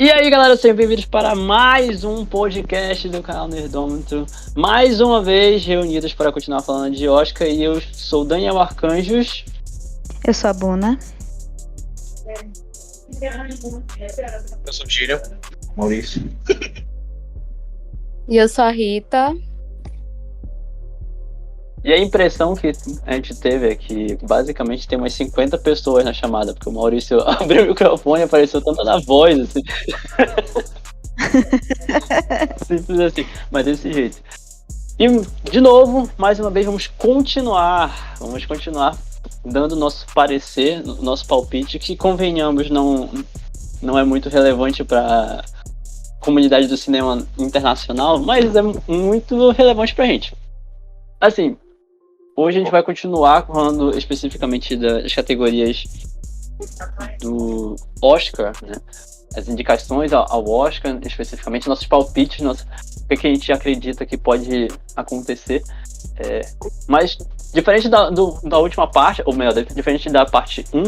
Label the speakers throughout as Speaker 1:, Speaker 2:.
Speaker 1: E aí, galera, sejam bem-vindos para mais um podcast do canal Nerdômetro. Mais uma vez reunidos para continuar falando de Oscar. E eu sou Daniel Arcanjos.
Speaker 2: Eu sou a Buna.
Speaker 3: Eu sou o Gírio. Maurício.
Speaker 4: E eu sou a Rita.
Speaker 1: E a impressão que a gente teve é que basicamente tem umas 50 pessoas na chamada, porque o Maurício abriu o microfone e apareceu tanto na voz, assim. Simples assim, mas desse jeito. E, de novo, mais uma vez, vamos continuar dando nosso parecer, nosso palpite, que, convenhamos, não é muito relevante para a comunidade do cinema internacional, mas é muito relevante pra gente. Assim, hoje a gente vai continuar falando especificamente das categorias do Oscar, né? As indicações ao Oscar, especificamente nossos palpites, o que a gente acredita que pode acontecer. Mas, diferente da última parte, ou melhor, diferente da parte 1,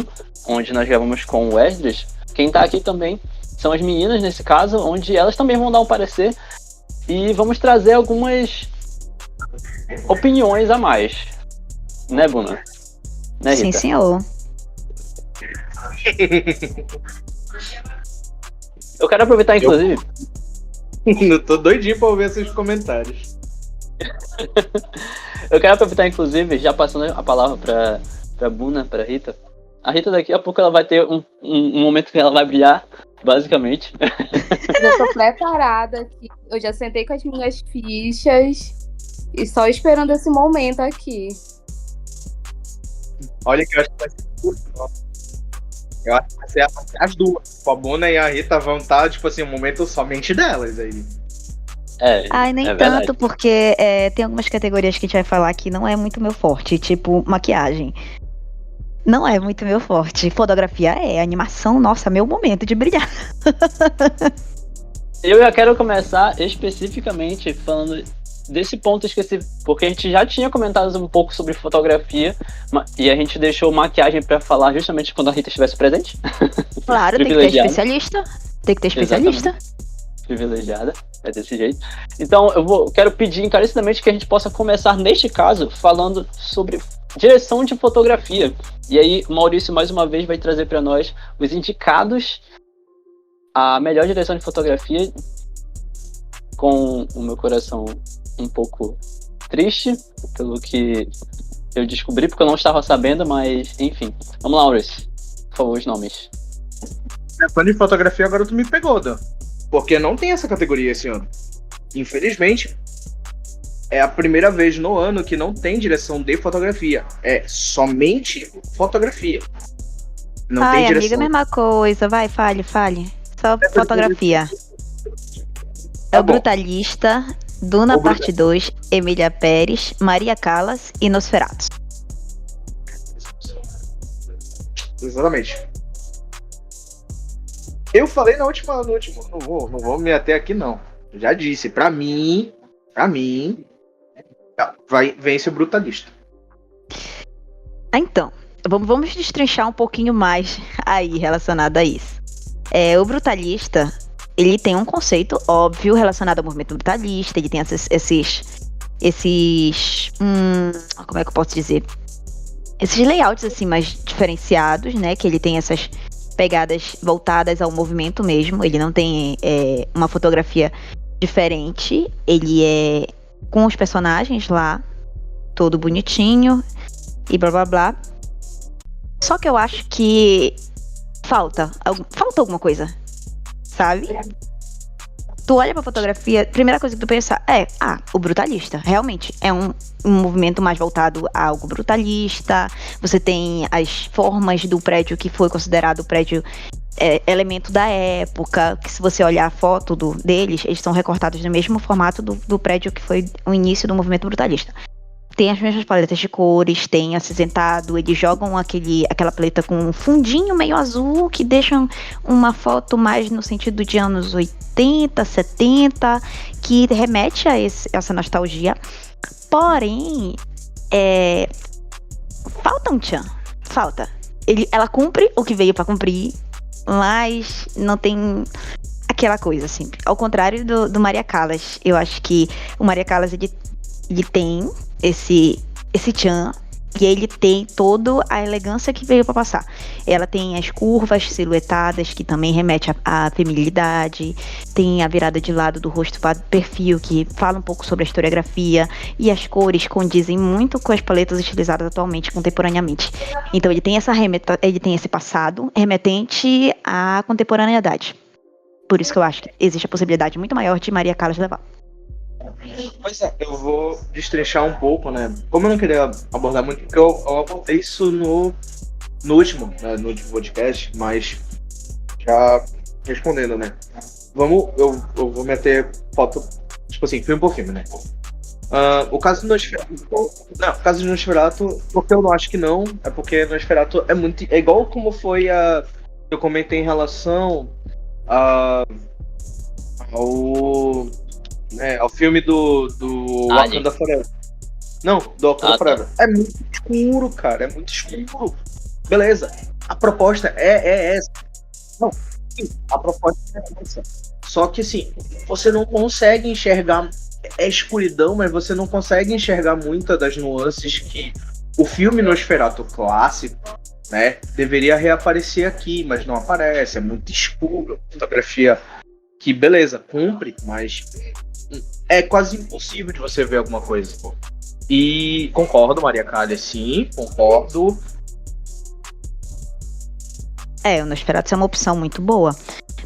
Speaker 1: onde nós gravamos com o Wesley, quem tá aqui também são as meninas, nesse caso, onde elas também vão dar um parecer e vamos trazer algumas opiniões a mais. Né, Buna? Né, Rita?
Speaker 2: Sim, senhor.
Speaker 1: Eu quero aproveitar, inclusive...
Speaker 3: Eu tô doidinho pra ouvir esses comentários.
Speaker 1: Eu quero aproveitar, inclusive, já passando a palavra pra Buna, pra Rita. A Rita, daqui a pouco, ela vai ter um momento que ela vai brilhar, basicamente.
Speaker 4: Eu já tô preparada aqui. Eu já sentei com as minhas fichas e só esperando esse momento aqui.
Speaker 3: Olha que eu acho que vai ser... Eu acho que vai ser as duas. A Buna e a Rita vão estar, tipo assim, um momento somente delas aí.
Speaker 2: Ai, nem tanto,
Speaker 1: verdade.
Speaker 2: porque tem algumas categorias que a gente vai falar que não é muito meu forte, tipo maquiagem. Não é muito meu forte. Fotografia animação, nossa, meu momento de brilhar.
Speaker 1: Eu já quero começar especificamente falando desse ponto específico, porque a gente já tinha comentado um pouco sobre fotografia e a gente deixou maquiagem pra falar justamente quando a Rita estivesse presente.
Speaker 2: Claro, tem que ter especialista. Tem que ter especialista.
Speaker 1: Exatamente. Privilegiada, é desse jeito. Então quero pedir encarecidamente que a gente possa começar, neste caso, falando sobre direção de fotografia. E aí o Maurício mais uma vez vai trazer para nós os indicados a melhor direção de fotografia, com o meu coração um pouco triste pelo que eu descobri, porque eu não estava sabendo, mas enfim. Vamos lá, Maurício, por favor, os nomes.
Speaker 3: Direção de fotografia, agora tu me pegou, Dan. Porque não tem essa categoria esse ano. Infelizmente, é a primeira vez no ano que não tem direção de fotografia. É somente fotografia. Não tem direção.
Speaker 2: Amiga, mesma coisa. Vai, fale. Só fotografia. É o Brutalista, Duna Parte 2, Emília Pérez, Maria Callas e Nosferatu.
Speaker 3: Exatamente. Eu falei no último, não vou me ater aqui não. Já disse, pra mim, vence o Brutalista.
Speaker 2: Então, vamos destrinchar um pouquinho mais aí relacionado a isso. O Brutalista, ele tem um conceito óbvio relacionado ao movimento brutalista, ele tem como é que eu posso dizer? Esses layouts assim mais diferenciados, né, que ele tem essas pegadas voltadas ao movimento mesmo, ele não tem uma fotografia diferente, ele é com os personagens lá, todo bonitinho e blá blá blá. Só que eu acho que falta alguma coisa, sabe? Tu olha pra fotografia, primeira coisa que tu pensa o Brutalista. Realmente, é um movimento mais voltado a algo brutalista. Você tem as formas do prédio que foi considerado o prédio elemento da época, que se você olhar a foto deles, eles são recortados no mesmo formato do prédio que foi o início do movimento brutalista. Tem as mesmas paletas de cores, tem acinzentado, eles jogam aquela paleta com um fundinho meio azul, que deixam uma foto mais no sentido de anos 80, 70, que remete a essa nostalgia. Porém, falta um tchan. Falta. Ela cumpre o que veio pra cumprir, mas não tem aquela coisa, assim. Ao contrário do Maria Callas, eu acho que o Maria Callas, ele tem esse tchan, e ele tem toda a elegância que veio pra passar. Ela tem as curvas silhuetadas, que também remete à feminilidade. Tem a virada de lado do rosto para perfil, que fala um pouco sobre a historiografia. E as cores condizem muito com as paletas utilizadas atualmente, contemporaneamente. Então ele tem esse passado remetente à contemporaneidade. Por isso que eu acho que existe a possibilidade muito maior de Maria Callas levar.
Speaker 3: Pois é, eu vou destrinchar um pouco, né? Como eu não queria abordar muito, porque eu abordei isso no último podcast, mas já respondendo, né? Eu vou meter foto, tipo assim, filme por filme, né? O caso do Nosferatu. Não, o caso do Nosferatu, porque eu não acho que não, é porque Nosferatu é igual como foi eu comentei em relação ao filme do Wakanda Forever. Não, do Wakanda Forever. É muito escuro, cara. É muito escuro. Beleza. A proposta é essa. Não, sim, a proposta é essa. Só que assim, você não consegue enxergar. É escuridão, mas você não consegue enxergar muitas das nuances que o filme Nosferatu clássico, né, deveria reaparecer aqui, mas não aparece. É muito escuro. Fotografia que, beleza, cumpre, mas é quase impossível de você ver alguma coisa. E concordo, Maria Callas, sim, concordo.
Speaker 2: O Nosferatu é uma opção muito boa.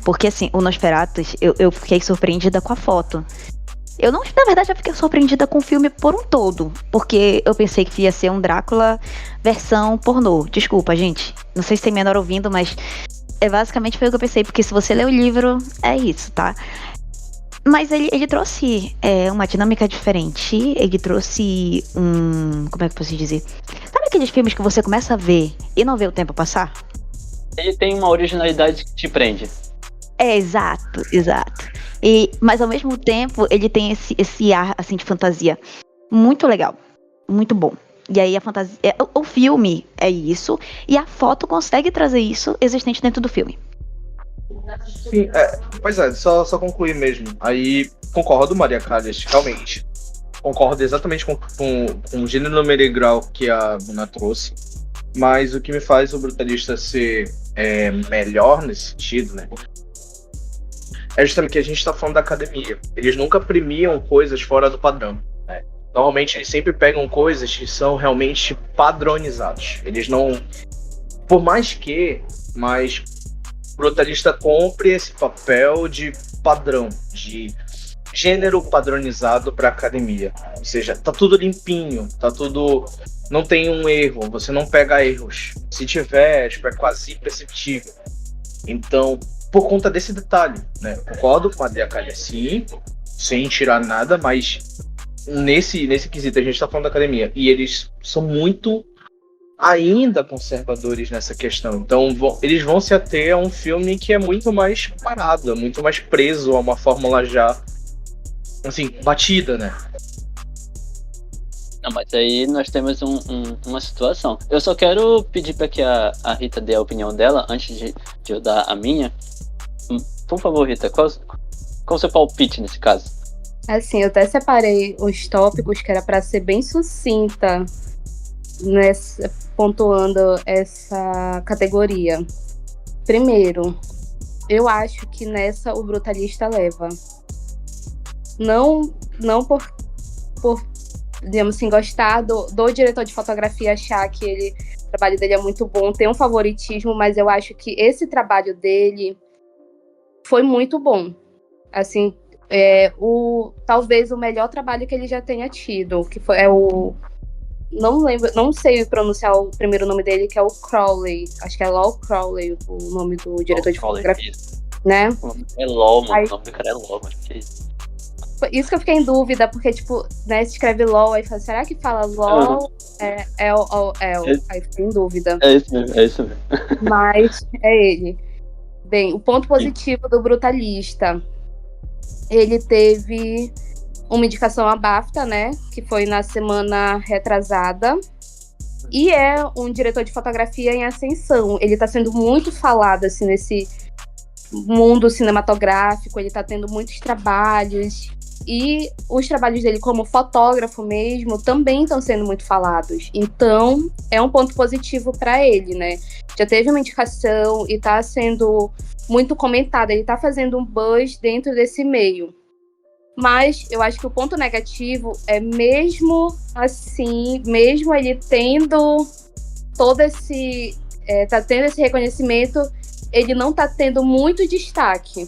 Speaker 2: Porque, assim, o Nosferatu, eu fiquei surpreendida com a foto. Na verdade, eu fiquei surpreendida com o filme por um todo. Porque eu pensei que ia ser um Drácula versão pornô. Desculpa, gente. Não sei se tem menor ouvindo, mas basicamente foi o que eu pensei. Porque se você ler o livro, é isso, tá? Mas ele trouxe uma dinâmica diferente. Ele trouxe como é que eu posso dizer? Sabe aqueles filmes que você começa a ver e não vê o tempo passar?
Speaker 1: Ele tem uma originalidade que te prende.
Speaker 2: Exato. Mas ao mesmo tempo, ele tem esse ar assim, de fantasia muito legal, muito bom. E aí a fantasia. O filme é isso, e a foto consegue trazer isso existente dentro do filme.
Speaker 3: Sim, pois é, só concluir mesmo. Aí concordo, Maria Callas, realmente. Concordo exatamente com o gênero, número e grau que a Bruna trouxe. Mas o que me faz o Brutalista ser melhor nesse sentido, né? É justamente que a gente está falando da academia. Eles nunca premiam coisas fora do padrão, né? Normalmente eles sempre pegam coisas que são realmente padronizadas. Eles não. Por mais que. Mas o Brutalista compre esse papel de padrão, de gênero padronizado para academia. Ou seja, tá tudo limpinho, tá tudo. Não tem um erro, você não pega erros. Se tiver, tipo, é quase imperceptível. Então, por conta desse detalhe, né? Concordo com a Maria Callas, sim, sem tirar nada, mas nesse quesito a gente tá falando da academia. E eles são muito ainda conservadores nessa questão. Então eles vão se ater a um filme que é muito mais parado, muito mais preso a uma fórmula já, assim, batida, né?
Speaker 1: Não, mas aí nós temos uma situação. Eu só quero pedir para que a Rita dê a opinião dela antes de eu dar a minha. Por favor, Rita, qual o seu palpite nesse caso?
Speaker 4: Assim, eu até separei os tópicos que era para ser bem sucinta, pontuando essa categoria. Primeiro, eu acho que nessa o Brutalista leva. Não por digamos assim, gostar do diretor de fotografia, achar que o trabalho dele é muito bom, tem um favoritismo, mas eu acho que esse trabalho dele foi muito bom. Assim, talvez o melhor trabalho que ele já tenha tido, que foi não lembro, não sei pronunciar o primeiro nome dele, que é o Crowley. Acho que é Lol Crowley, o nome do diretor de fotografia, né?
Speaker 1: É LOL, mano. O nome do cara é LOL, mano. Que isso?
Speaker 4: Isso que eu fiquei em dúvida, porque, tipo, né, se escreve LOL, aí fala, será que fala LOL? Aí fiquei em dúvida.
Speaker 1: É isso mesmo.
Speaker 4: Mas é ele. Bem, o ponto positivo do Brutalista, ele teve uma indicação à BAFTA, né, que foi na semana retrasada, e é um diretor de fotografia em ascensão. Ele tá sendo muito falado, assim, mundo cinematográfico, ele tá tendo muitos trabalhos. E os trabalhos dele como fotógrafo mesmo também estão sendo muito falados. Então, é um ponto positivo para ele, né? Já teve uma indicação e está sendo muito comentado. Ele está fazendo um buzz dentro desse meio. Mas eu acho que o ponto negativo é mesmo assim, mesmo ele tendo todo esse... tá tendo esse reconhecimento, ele não tá tendo muito destaque.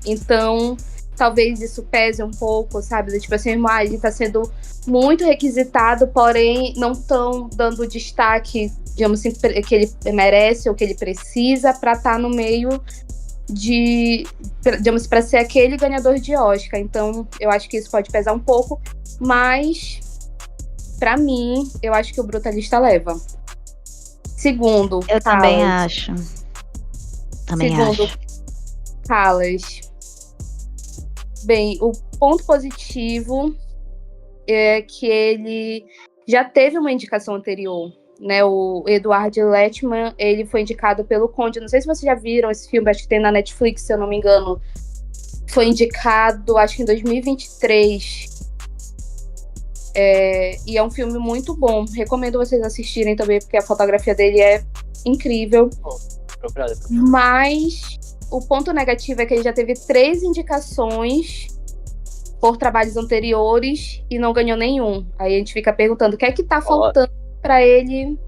Speaker 4: Então... talvez isso pese um pouco, sabe? Tipo assim, ele tá sendo muito requisitado, porém não estão dando o destaque, digamos assim, que ele merece ou que ele precisa para estar no meio de, digamos, para ser aquele ganhador de Oscar. Então, eu acho que isso pode pesar um pouco, mas para mim, eu acho que o Brutalista leva. Segundo,
Speaker 2: Eu também acho.
Speaker 4: Segundo, Callas. Bem, o ponto positivo é que ele já teve uma indicação anterior, né? O Edward Letman, ele foi indicado pelo Conde. Não sei se vocês já viram esse filme, acho que tem na Netflix, se eu não me engano. Foi indicado, acho que em 2023. E é um filme muito bom. Recomendo vocês assistirem também, porque a fotografia dele é incrível. Mas... o ponto negativo é que ele já teve 3 indicações por trabalhos anteriores e não ganhou nenhum. Aí a gente fica perguntando o que é que tá faltando para ele,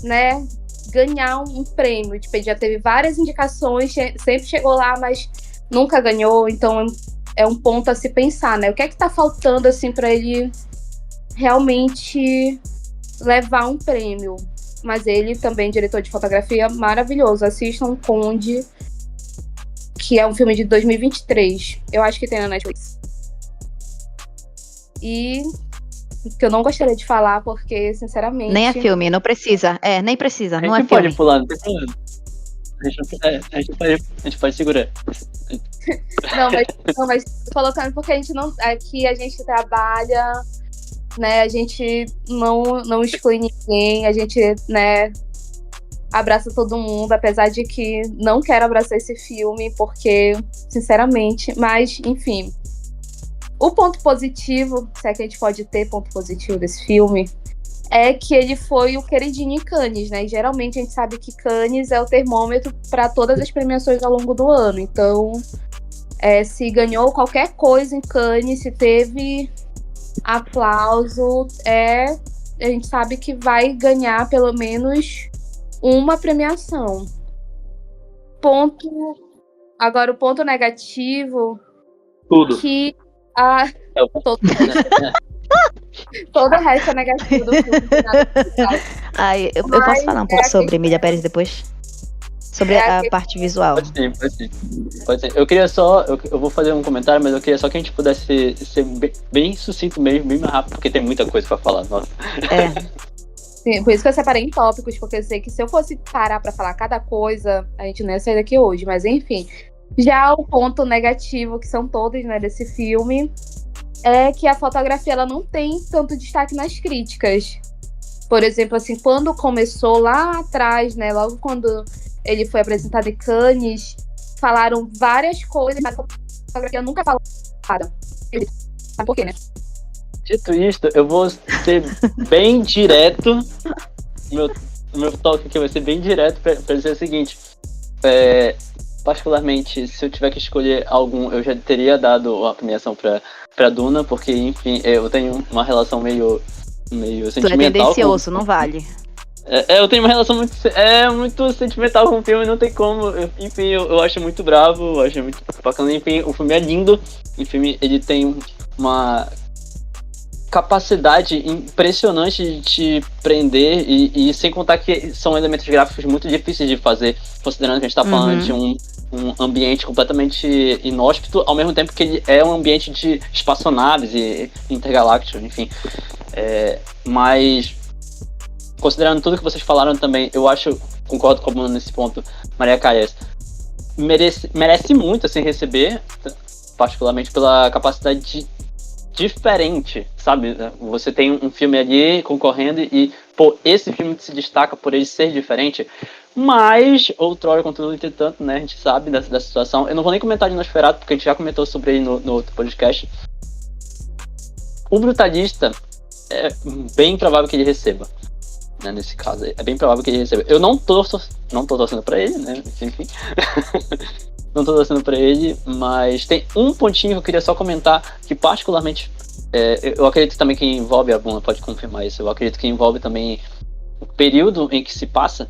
Speaker 4: né, ganhar um prêmio. Tipo, ele já teve várias indicações, sempre chegou lá, mas nunca ganhou. Então é um ponto a se pensar, né? O que é que tá faltando assim para ele realmente levar um prêmio? Mas ele também, diretor de fotografia, maravilhoso. Assistam Conde, que é um filme de 2023. Eu acho que tem na Netflix. E que eu não gostaria de falar, porque, sinceramente...
Speaker 2: nem é filme, não precisa. Nem precisa, não é filme.
Speaker 1: A gente pode pular, não tem problema. A gente pode segurar.
Speaker 4: Não, mas colocando porque a gente não... aqui a gente trabalha, né? A gente não exclui ninguém, a gente, né... abraça todo mundo, apesar de que não quero abraçar esse filme, porque, sinceramente, mas, enfim. O ponto positivo, se é que a gente pode ter ponto positivo desse filme, é que ele foi o queridinho em Cannes, né? E geralmente a gente sabe que Cannes é o termômetro para todas as premiações ao longo do ano. Então, se ganhou qualquer coisa em Cannes, se teve aplauso, a gente sabe que vai ganhar pelo menos uma premiação. Agora, o ponto negativo...
Speaker 3: tudo.
Speaker 4: Que todo o resto é negativo do filme.
Speaker 2: Eu posso falar um pouco sobre Emília Pérez depois? Sobre a parte visual.
Speaker 1: Pode ser. Eu queria só... Eu vou fazer um comentário, mas eu queria só que a gente pudesse ser bem sucinto mesmo, bem mais rápido, porque tem muita coisa pra falar. Nossa.
Speaker 4: Sim, por isso que eu separei em tópicos, porque eu sei que se eu fosse parar pra falar cada coisa, a gente não ia sair daqui hoje. Mas enfim, já o ponto negativo, que são todos, né, desse filme, é que a fotografia ela não tem tanto destaque nas críticas. Por exemplo, assim, quando começou lá atrás, né, logo quando ele foi apresentado em Cannes, falaram várias coisas, mas a fotografia nunca falou nada. Sabe por quê, né?
Speaker 1: Dito isto, eu vou ser bem direto. Meu toque aqui vai ser bem direto para dizer o seguinte. Particularmente, se eu tiver que escolher algum, eu já teria dado a premiação pra Duna, porque, enfim, eu tenho uma relação meio sentimental.
Speaker 2: Tu é tendencioso, não vale.
Speaker 1: Eu tenho uma relação muito sentimental com o filme, não tem como. Enfim, eu acho muito bravo, eu acho muito bacana. Enfim, o filme é lindo. Enfim, ele tem uma capacidade impressionante de te prender e sem contar que são elementos gráficos muito difíceis de fazer, considerando que a gente tá falando de um ambiente completamente inóspito, ao mesmo tempo que ele é um ambiente de espaçonaves e intergalácticos, enfim. Mas, considerando tudo que vocês falaram também, eu concordo com a Bruna nesse ponto, Maria Callas, merece muito assim, receber, particularmente pela capacidade diferente, sabe? Você tem um filme ali concorrendo e, esse filme se destaca por ele ser diferente. Mas, outrora, contudo, entretanto, né, a gente sabe dessa situação. Eu não vou nem comentar de Nosferatu, porque a gente já comentou sobre ele no outro podcast. O Brutalista é bem provável que ele receba. Né, nesse caso, é bem provável que ele receba. Eu não tô torcendo pra ele, né? Enfim. Não tô torcendo pra ele, mas tem um pontinho que eu queria só comentar, que particularmente, eu acredito também que envolve, a Bruna pode confirmar isso, eu acredito que envolve também o período em que se passa,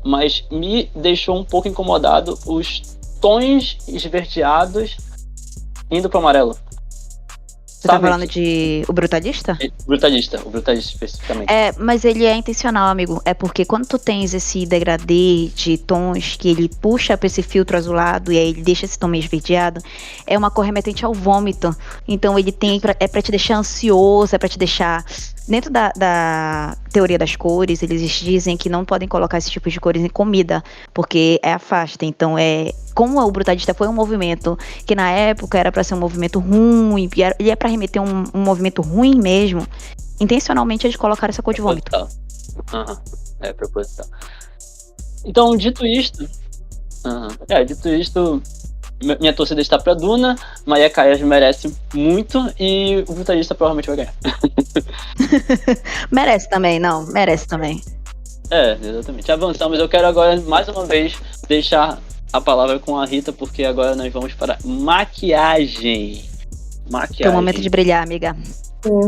Speaker 1: mas me deixou um pouco incomodado os tons esverdeados indo pro amarelo.
Speaker 2: Você tá falando de O Brutalista?
Speaker 1: O Brutalista especificamente.
Speaker 2: Mas ele é intencional, amigo. É porque quando tu tens esse degradê de tons que ele puxa pra esse filtro azulado e aí ele deixa esse tom meio esverdeado, é uma cor remetente ao vômito. Então ele é pra te deixar ansioso, é pra te deixar... Dentro da teoria das cores, eles dizem que não podem colocar esse tipo de cores em comida, porque é afasta. Então, como o Brutalista foi um movimento que na época era para ser um movimento ruim, ele é para remeter um movimento ruim mesmo, intencionalmente eles colocaram essa cor de vômito.
Speaker 1: É proposital. Então, dito isto, minha torcida está pra Duna, Maria Callas merece muito e o Brutalista provavelmente vai ganhar.
Speaker 2: Merece também.
Speaker 1: Exatamente. Avançamos. Eu quero agora, mais uma vez, deixar a palavra com a Rita, porque agora nós vamos para maquiagem.
Speaker 2: Teu momento de brilhar, amiga.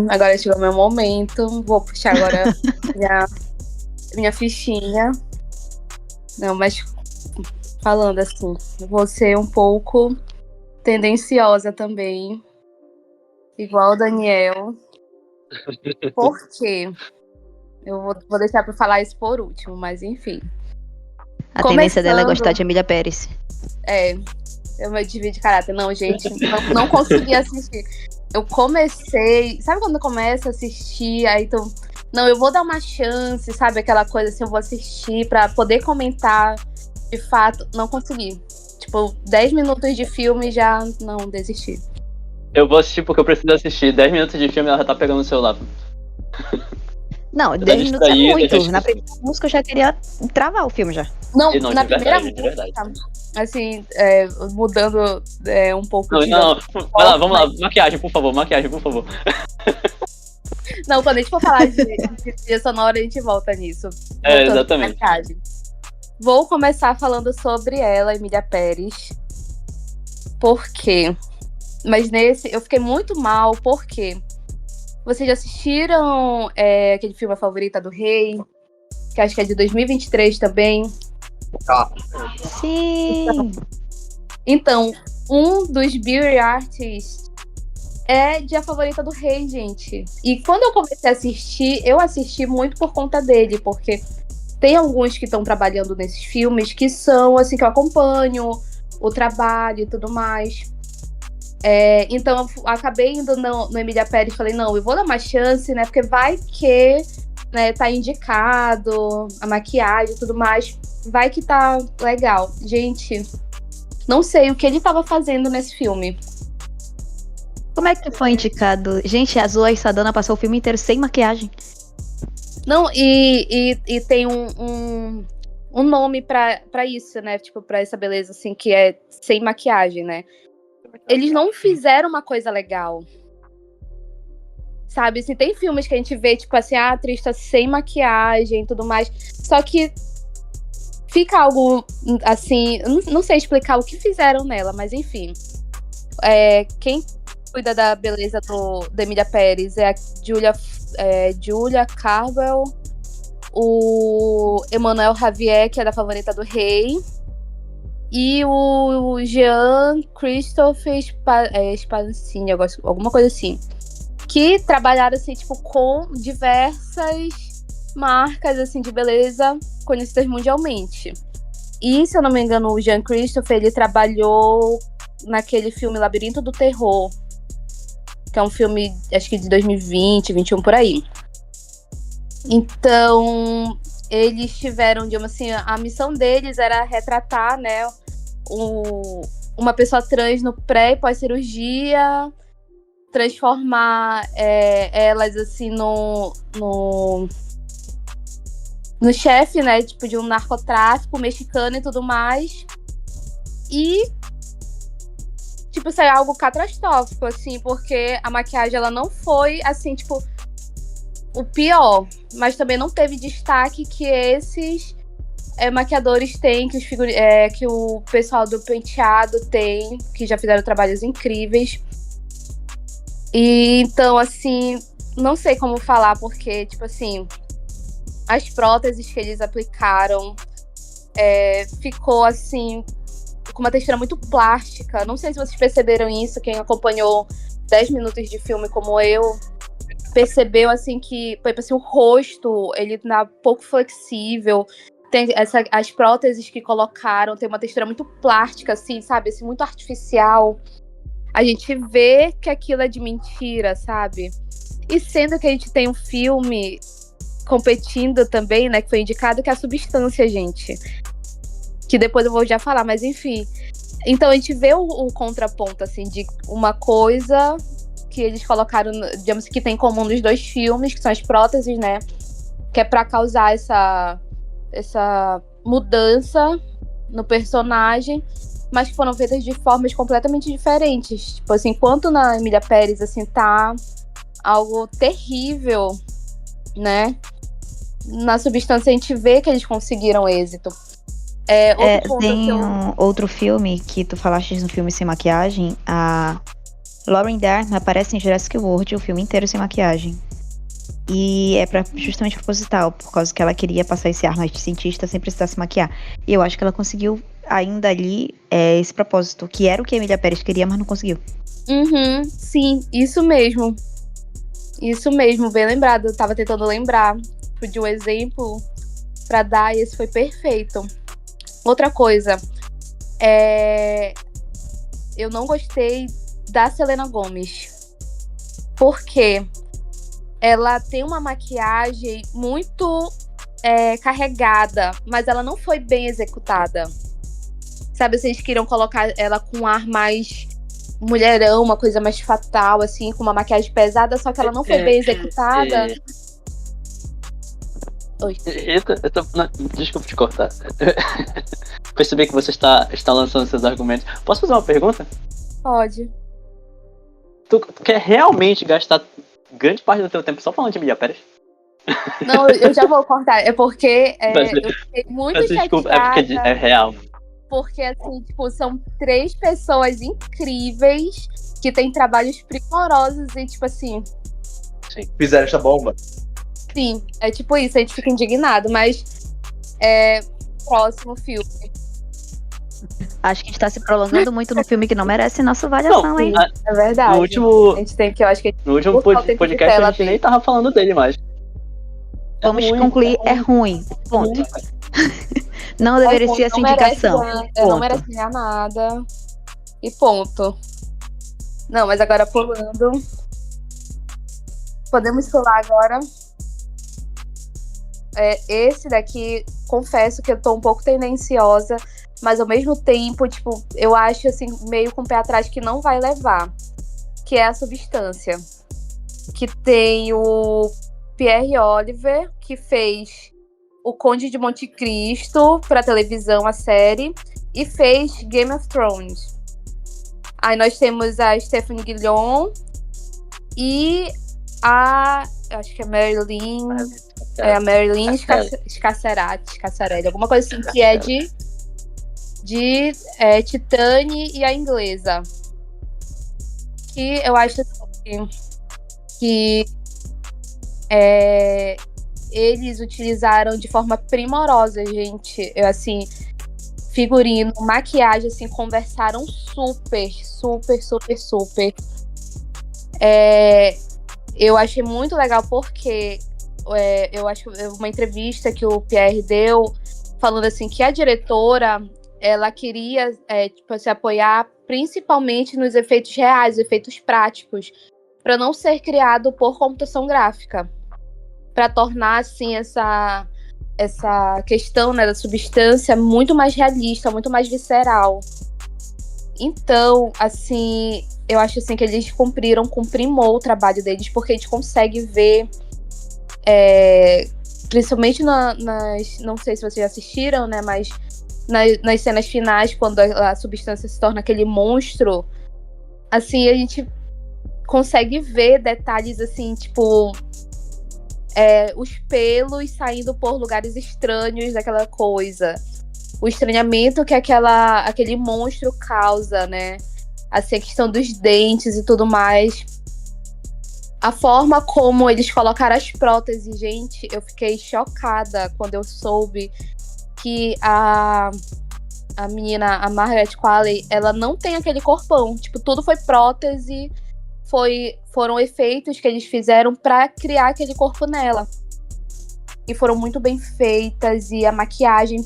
Speaker 4: Agora chegou meu momento. Vou puxar agora minha fichinha. Não, mas falando assim, vou ser um pouco tendenciosa também. Igual o Daniel. Por quê? Eu vou deixar pra falar isso por último, mas enfim.
Speaker 2: A tendência dela é gostar de Emília Pérez.
Speaker 4: Eu me desvio de caráter. Não, gente, não consegui assistir. Eu comecei... Sabe quando começa a assistir, aí tu... Não, eu vou dar uma chance, sabe? Aquela coisa assim, eu vou assistir pra poder comentar. De fato, não consegui. Tipo, 10 minutos de filme já não desisti.
Speaker 1: Eu vou assistir porque eu preciso assistir. 10 minutos de filme ela já tá pegando o celular.
Speaker 2: Não, 10 minutos é muito. Na primeira música eu já queria travar o filme já.
Speaker 4: Não, na primeira música, assim, mudando um pouco de...
Speaker 1: Não, vai lá, vamos lá. Maquiagem, por favor.
Speaker 4: Não, quando a gente for falar de trilha sonora, a gente volta nisso.
Speaker 1: Exatamente.
Speaker 4: Vou começar falando sobre ela, Emília Pérez. Por quê? Mas nesse, eu fiquei muito mal, porque vocês já assistiram aquele filme A Favorita do Rei? Que acho que é de 2023 também.
Speaker 2: Sim!
Speaker 4: Então, um dos beauty artists é de A Favorita do Rei, gente. E quando eu comecei a assistir, eu assisti muito por conta dele, porque tem alguns que estão trabalhando nesses filmes que são, assim, que eu acompanho o trabalho e tudo mais. Então, eu acabei indo no Emília Pérez e falei, não, eu vou dar uma chance, né? Porque vai que, né, tá indicado, a maquiagem e tudo mais. Vai que tá legal. Gente, não sei o que ele tava fazendo nesse filme.
Speaker 2: Como é que foi indicado? Gente, a Zoe Saldana passou o filme inteiro sem maquiagem.
Speaker 4: Não, e tem um nome pra isso, né? Tipo, pra essa beleza, assim, que é sem maquiagem, né? Eles não fizeram uma coisa legal. Sabe? Assim, tem filmes que a gente vê, tipo assim, a atriz tá sem maquiagem e tudo mais. Só que fica algo, assim... Não sei explicar o que fizeram nela, mas enfim. Quem cuida da beleza da Emília Pérez é a Julia Carwell, o Emmanuel Javier, que é da Favorita do Rei, e o Jean-Christophe Spancini, alguma coisa assim, que trabalharam assim, tipo, com diversas marcas assim, de beleza conhecidas mundialmente. E, se eu não me engano, o Jean-Christophe, ele trabalhou naquele filme Labirinto do Terror, que é um filme, acho que de 2020, 2021, por aí. Então, eles tiveram, digamos assim, a missão deles era retratar, né, uma pessoa trans no pré e pós-cirurgia, transformar elas, assim, no chefe, né, tipo, de um narcotráfico mexicano e tudo mais. E, tipo, isso é algo catastrófico, assim, porque a maquiagem, ela não foi, assim, tipo, o pior, mas também não teve destaque que esses maquiadores têm, que o pessoal do penteado tem, que já fizeram trabalhos incríveis. E, então, assim, não sei como falar, porque, tipo assim, as próteses que eles aplicaram ficou, assim, com uma textura muito plástica. Não sei se vocês perceberam isso, quem acompanhou 10 minutos de filme como eu, percebeu, assim, que, por exemplo, assim, o rosto, ele tá pouco flexível. Tem as próteses que colocaram, tem uma textura muito plástica, assim, sabe? Assim, muito artificial. A gente vê que aquilo é de mentira, sabe? E sendo que a gente tem um filme competindo também, né, que foi indicado, que é a Substância, gente. Que depois eu vou já falar, mas enfim. Então a gente vê o contraponto, assim, de uma coisa que eles colocaram, digamos que tem em comum nos dois filmes, que são as próteses, né? Que é pra causar essa mudança no personagem, mas que foram feitas de formas completamente diferentes. Tipo assim, enquanto na Emília Pérez, assim, tá algo terrível, né? Na Substância a gente vê que eles conseguiram êxito.
Speaker 2: Tem outro filme que tu falaste no filme sem maquiagem, a Lauren Dern aparece em Jurassic World o filme inteiro sem maquiagem. E é justamente proposital, por causa que ela queria passar esse ar mais de cientista sem precisar se maquiar. E eu acho que ela conseguiu ainda ali esse propósito, que era o que a Emília Pérez queria, mas não conseguiu.
Speaker 4: Sim, isso mesmo. Isso mesmo, bem lembrado. Eu tava tentando lembrar de um exemplo pra dar e esse foi perfeito. Outra coisa, eu não gostei da Selena Gomez. Por quê? Ela tem uma maquiagem muito carregada, mas ela não foi bem executada. Sabe, vocês queriam colocar ela com um ar mais mulherão, uma coisa mais fatal, assim, com uma maquiagem pesada, só que ela não foi bem executada. Oi.
Speaker 1: Desculpa te cortar. Percebi que você está lançando seus argumentos. Posso fazer uma pergunta?
Speaker 4: Pode.
Speaker 1: Tu quer realmente gastar grande parte do teu tempo só falando de Emília Pérez?
Speaker 4: Não, eu já vou cortar. É porque eu fiquei muito chateada.
Speaker 1: Desculpa, é porque é real.
Speaker 4: Porque, assim, tipo, são 3 pessoas incríveis que têm trabalhos primorosos e, tipo assim...
Speaker 3: Sim. Fizeram essa bomba.
Speaker 4: Sim, é tipo isso, a gente fica indignado, mas próximo filme.
Speaker 2: Acho que a gente tá se prolongando muito no filme que não merece nossa avaliação, hein?
Speaker 4: É verdade.
Speaker 1: No último,
Speaker 4: a gente tem que, eu acho que
Speaker 1: no último podcast a gente nem tava falando dele mais.
Speaker 2: Vamos concluir, é ruim. Ponto. Não deveria ser essa indicação.
Speaker 4: Não merece ganhar nada. E ponto. Não, mas agora pulando. Podemos pular agora. Esse daqui, confesso que eu tô um pouco tendenciosa, mas ao mesmo tempo, tipo, eu acho assim, meio com o pé atrás que não vai levar. Que é a Substância. Que tem o Pierre Oliver, que fez o Conde de Monte Cristo pra televisão, a série, e fez Game of Thrones. Aí nós temos a Stephanie Guillon e acho que é Marilyn. A Marilyn Scarsarelli, alguma coisa assim, que é de Titane e a Inglesa. Que eu acho assim, que eles utilizaram de forma primorosa, gente. Assim, figurino, maquiagem, assim, conversaram super. Eu achei muito legal porque eu acho uma entrevista que o Pierre deu falando assim que a diretora ela queria se apoiar principalmente nos efeitos reais, efeitos práticos, para não ser criado por computação gráfica, para tornar assim essa questão, né, da substância muito mais realista, muito mais visceral. Então, assim, eu acho assim que eles cumpriram com primor o trabalho deles, porque a gente consegue ver principalmente não sei se vocês já assistiram, né, mas nas cenas finais, quando a substância se torna aquele monstro, assim, a gente consegue ver detalhes, assim, tipo, os pelos saindo por lugares estranhos daquela coisa. O estranhamento que aquele monstro causa, né? Assim, a questão dos dentes e tudo mais. A forma como eles colocaram as próteses, gente, eu fiquei chocada quando eu soube que a menina, a Margaret Qualley, ela não tem aquele corpão. Tipo, tudo foi prótese, foram efeitos que eles fizeram pra criar aquele corpo nela. E foram muito bem feitas, e a maquiagem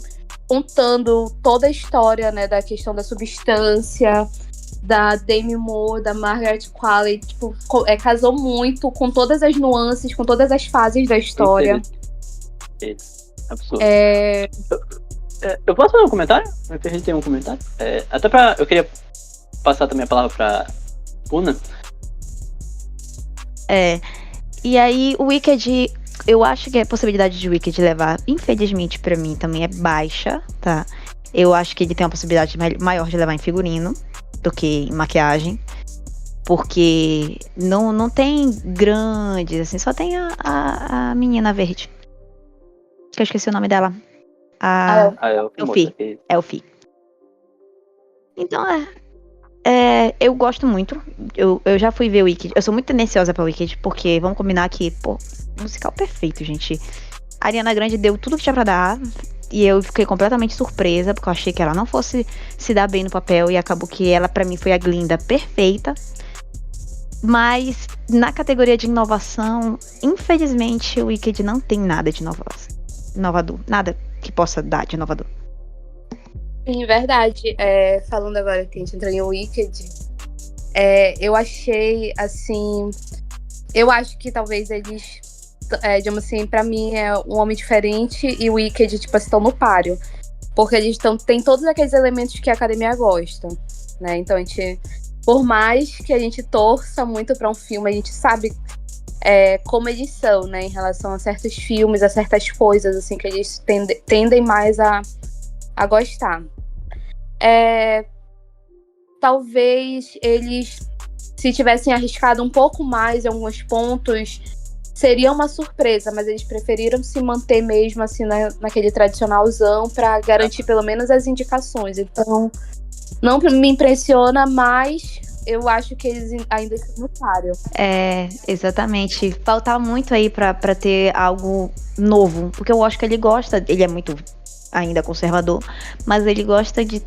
Speaker 4: contando toda a história, né, da questão da substância, da Demi Moore, da Margaret Qualley, tipo, casou muito com todas as nuances, com todas as fases da história.
Speaker 1: Absurdo. Eu posso fazer um comentário? Eu perdi ter um comentário. Eu queria passar também a palavra pra Puna.
Speaker 2: E aí o Wicked, eu acho que a possibilidade de Wicked levar, infelizmente pra mim, também é baixa, tá? Eu acho que ele tem uma possibilidade maior de levar em figurino do que em maquiagem. Porque não tem grandes, assim, só tem a menina verde. Que eu esqueci o nome dela. Elfie. Então, eu gosto muito. Eu já fui ver o Wicked. Eu sou muito tendenciosa pra Wicked, porque vamos combinar que, musical perfeito, gente. A Ariana Grande deu tudo que tinha pra dar. E eu fiquei completamente surpresa, porque eu achei que ela não fosse se dar bem no papel. E acabou que ela, pra mim, foi a Glinda perfeita. Mas, na categoria de inovação, infelizmente, o Wicked não tem nada de inovador. Nada que possa dar de inovador.
Speaker 4: Sim, verdade. Falando agora que a gente entrou em Wicked, eu achei, assim... Eu acho que talvez eles, digamos assim, pra mim é um homem diferente e o Wicked, tipo, estão no páreo. Porque eles têm todos aqueles elementos que a academia gosta, né? Então, a gente... Por mais que a gente torça muito pra um filme, a gente sabe como eles são, né? Em relação a certos filmes, a certas coisas, assim, que eles tendem mais a gostar. Talvez eles, se tivessem arriscado um pouco mais em alguns pontos, seria uma surpresa, mas eles preferiram se manter mesmo assim naquele tradicionalzão para garantir pelo menos as indicações. Então, não me impressiona, mas eu acho que eles ainda estão no páreo.
Speaker 2: Exatamente. Falta muito aí pra ter algo novo, porque eu acho que ele gosta, ele é muito ainda conservador, mas ele gosta de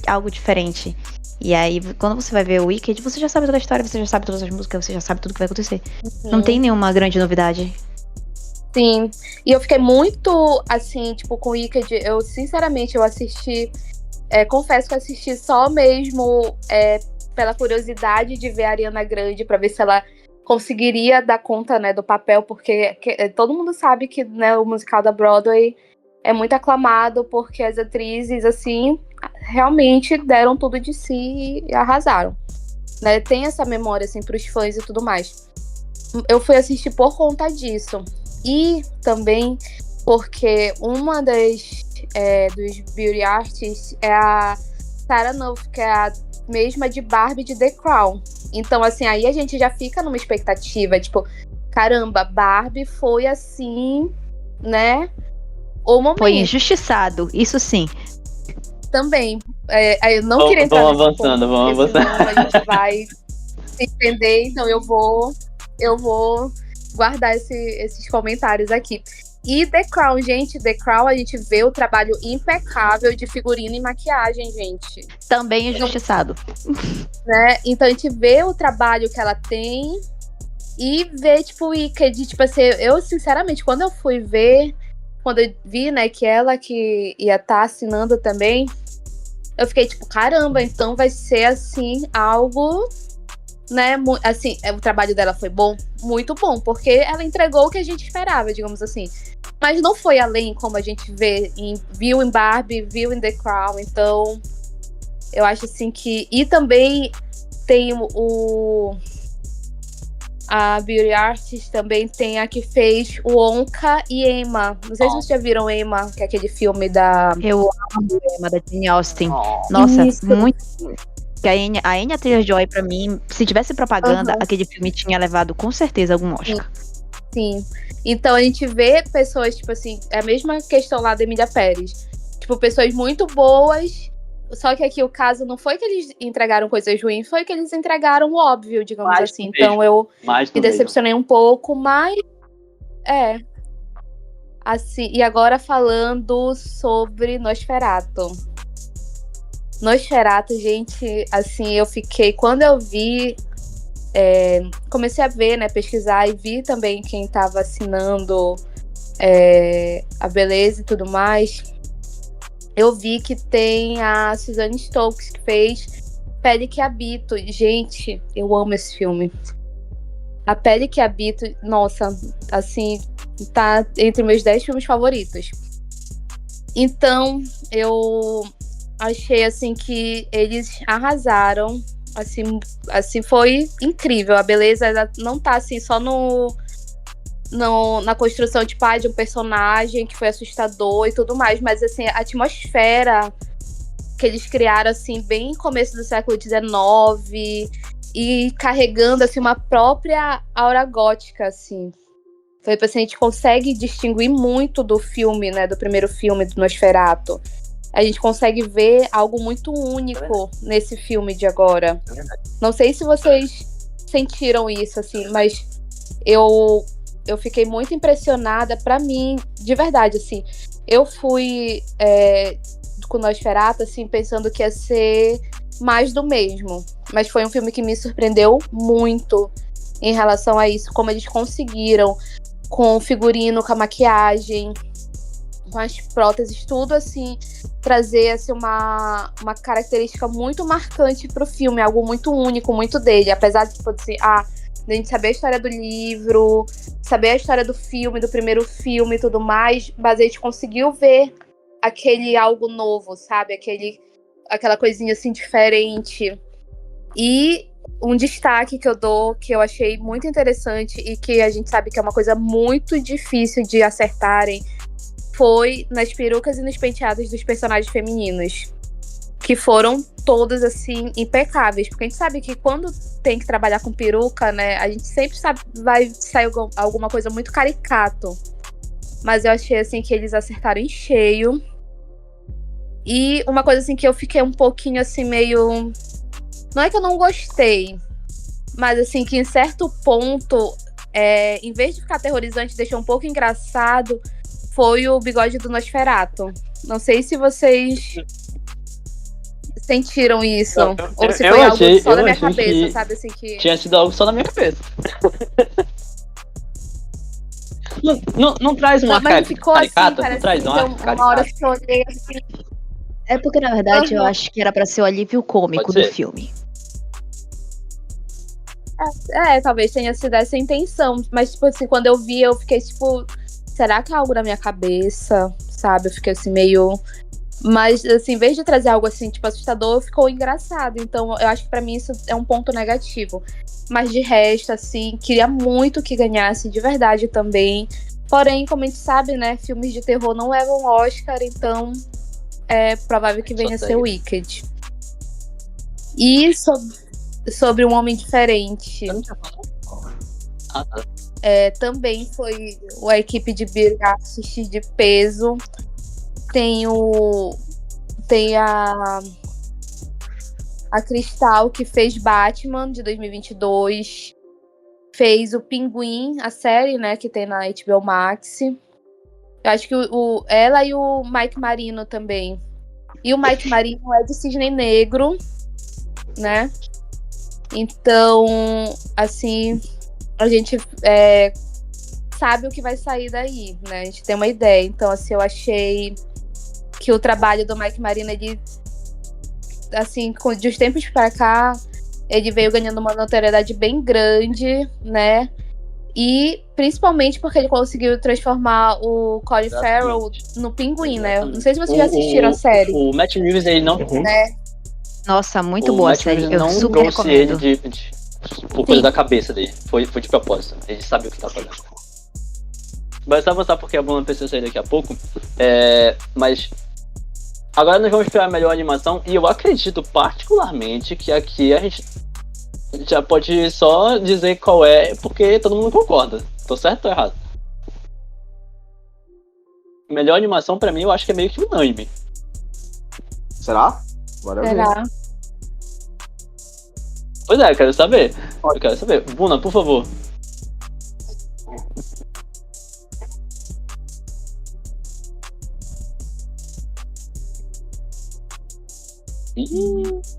Speaker 2: algo diferente. E aí, quando você vai ver o Wicked, você já sabe toda a história, você já sabe todas as músicas, você já sabe tudo que vai acontecer. Uhum. Não tem nenhuma grande novidade.
Speaker 4: Sim. E eu fiquei muito, assim, tipo, com o Wicked, eu, sinceramente, eu assisti, confesso que eu assisti só mesmo pela curiosidade de ver a Ariana Grande, pra ver se ela conseguiria dar conta, né, do papel, porque todo mundo sabe que, né, o musical da Broadway é muito aclamado, porque as atrizes, assim, realmente deram tudo de si e arrasaram. Né? Tem essa memória, assim, pros fãs e tudo mais. Eu fui assistir por conta disso. E também porque uma dos beauty artists é a Sarah Nuff, que é a mesma de Barbie de The Crown. Então, assim, aí a gente já fica numa expectativa, tipo, caramba, Barbie foi assim, né? O momento.
Speaker 2: Foi injustiçado, isso sim.
Speaker 4: Também. Eu não queria entrar
Speaker 1: vamos avançando.
Speaker 4: A gente vai se entender, então eu vou guardar esses comentários aqui. E The Crown, gente, The Crown, a gente vê o trabalho impecável de figurino e maquiagem, gente.
Speaker 2: Também injustiçado.
Speaker 4: Né? Então a gente vê o trabalho que ela tem e vê, tipo, Wicked, tipo assim, eu sinceramente, quando eu fui ver, quando eu vi, né, que ela que ia estar assinando também, eu fiquei tipo, caramba, então vai ser, assim, algo, né, assim, o trabalho dela foi bom, muito bom, porque ela entregou o que a gente esperava, digamos assim. Mas não foi além, como a gente viu em Barbie, viu em The Crown, então eu acho, assim, que... E também tem a Beauty Artist também tem a que fez o Wonka e Emma. Não sei se vocês já viram Emma, que é aquele filme da...
Speaker 2: Eu amo Emma, da Jane Austen.
Speaker 1: Oh.
Speaker 2: Nossa,
Speaker 4: Isso.
Speaker 2: muito. Que a Anya Taylor-Joy, pra mim, se tivesse propaganda,
Speaker 4: Aham.
Speaker 2: aquele filme tinha levado com certeza algum Oscar.
Speaker 4: Sim. Então a gente vê pessoas, tipo assim, é a mesma questão lá da Emília Pérez. Tipo, pessoas muito boas, só que aqui o caso não foi que eles entregaram coisas ruins, foi que eles entregaram o óbvio, digamos
Speaker 1: Mais
Speaker 4: assim.
Speaker 1: do
Speaker 4: Então
Speaker 1: mesmo.
Speaker 4: eu
Speaker 1: Mais
Speaker 4: me
Speaker 1: do mesmo.
Speaker 4: decepcionei um pouco, mas é. Assim, e agora falando sobre Nosferatu. Nosferatu, gente, assim, eu fiquei. Quando eu vi, comecei a ver, né, pesquisar e vi também quem tava assinando a beleza e tudo mais. Eu vi que tem a Suzanne Stokes, que fez Pele que Habito. Gente, eu amo esse filme. A Pele que Habito, nossa, assim, tá entre meus 10 filmes favoritos. Então, eu achei, assim, que eles arrasaram. Assim foi incrível. A beleza ela não tá, assim, só na construção de um personagem que foi assustador e tudo mais, mas assim, a atmosfera que eles criaram assim, bem no começo do século XIX e carregando assim, uma própria aura gótica, assim. Então, assim, a gente consegue distinguir muito do filme, né, do primeiro filme do Nosferatu. A gente consegue ver algo muito único nesse filme de agora. Não sei se vocês sentiram isso, assim, mas eu fiquei muito impressionada. Pra mim, de verdade, assim, eu fui com Nosferatu, assim, pensando que ia ser mais do mesmo. Mas foi um filme que me surpreendeu muito em relação a isso, como eles conseguiram, com o figurino, com a maquiagem, com as próteses, tudo, assim, trazer assim, uma característica muito marcante pro filme, algo muito único, muito dele. Apesar de, tipo, assim, a gente saber a história do livro, saber a história do filme, do primeiro filme e tudo mais, mas a gente conseguiu ver aquele algo novo, sabe? Aquela coisinha assim diferente. E um destaque que eu dou, que eu achei muito interessante e que a gente sabe que é uma coisa muito difícil de acertarem, foi nas perucas e nos penteados dos personagens femininos, que foram todas, assim, impecáveis. Porque a gente sabe que quando tem que trabalhar com peruca, né, a gente sempre sabe vai sair alguma coisa muito caricato. Mas eu achei, assim, que eles acertaram em cheio. E uma coisa, assim, que eu fiquei um pouquinho, assim, meio... Não é que eu não gostei, mas, assim, que em certo ponto, em vez de ficar aterrorizante, deixou um pouco engraçado, foi o bigode do Nosferatu. Não sei se vocês sentiram isso. Ou se foi algo só na minha cabeça, sabe? Assim, que...
Speaker 1: Tinha sido algo só na minha cabeça. Não traz uma caricata?
Speaker 4: Assim,
Speaker 1: não traz
Speaker 4: uma hora que eu olhei assim...
Speaker 2: É porque, na verdade, eu acho que era pra ser o alívio cômico do filme.
Speaker 4: Talvez tenha sido essa a intenção. Mas, tipo assim, quando eu vi, eu fiquei, tipo... Será que é algo na minha cabeça? Sabe? Eu fiquei assim, meio... Mas, assim, em vez de trazer algo assim, tipo, assustador, ficou engraçado. Então, eu acho que pra mim isso é um ponto negativo. Mas de resto, assim, queria muito que ganhasse de verdade também. Porém, como a gente sabe, né, filmes de terror não levam Oscar, então é provável que venha a ser Wicked. E sobre Um Homem Diferente. Também foi a equipe de Beauty Artist de peso. Tem a Cristal, que fez Batman de 2022. Fez o Pinguim, a série, né, que tem na HBO Max. Eu acho que ela e o Mike Marino também. E o Mike Marino é de Cisne Negro, né? Então, assim, a gente sabe o que vai sair daí, né? A gente tem uma ideia. Então, assim, eu achei que o trabalho do Mike Marino, ele, assim, de uns tempos pra cá, ele veio ganhando uma notoriedade bem grande, né? E principalmente porque ele conseguiu transformar o Colin Farrell no Pinguim, né? Não sei se vocês já assistiram a série.
Speaker 1: O Matt Reeves, ele não...
Speaker 4: Né?
Speaker 2: Nossa, muito boa a série. Eu super recomendo.
Speaker 1: Por coisa da cabeça dele. Foi de propósito. Ele sabia o que tá fazendo. Vai só avançar porque a Bruna precisa sair daqui a pouco. Mas agora nós vamos para a melhor animação. E eu acredito particularmente que aqui a gente já pode só dizer qual é, porque todo mundo concorda. Tô certo ou errado? Melhor animação pra mim eu acho que é meio que unânime.
Speaker 3: Será? Bora ver.
Speaker 4: Será?
Speaker 1: Pois é, eu quero saber. Bruna, por favor.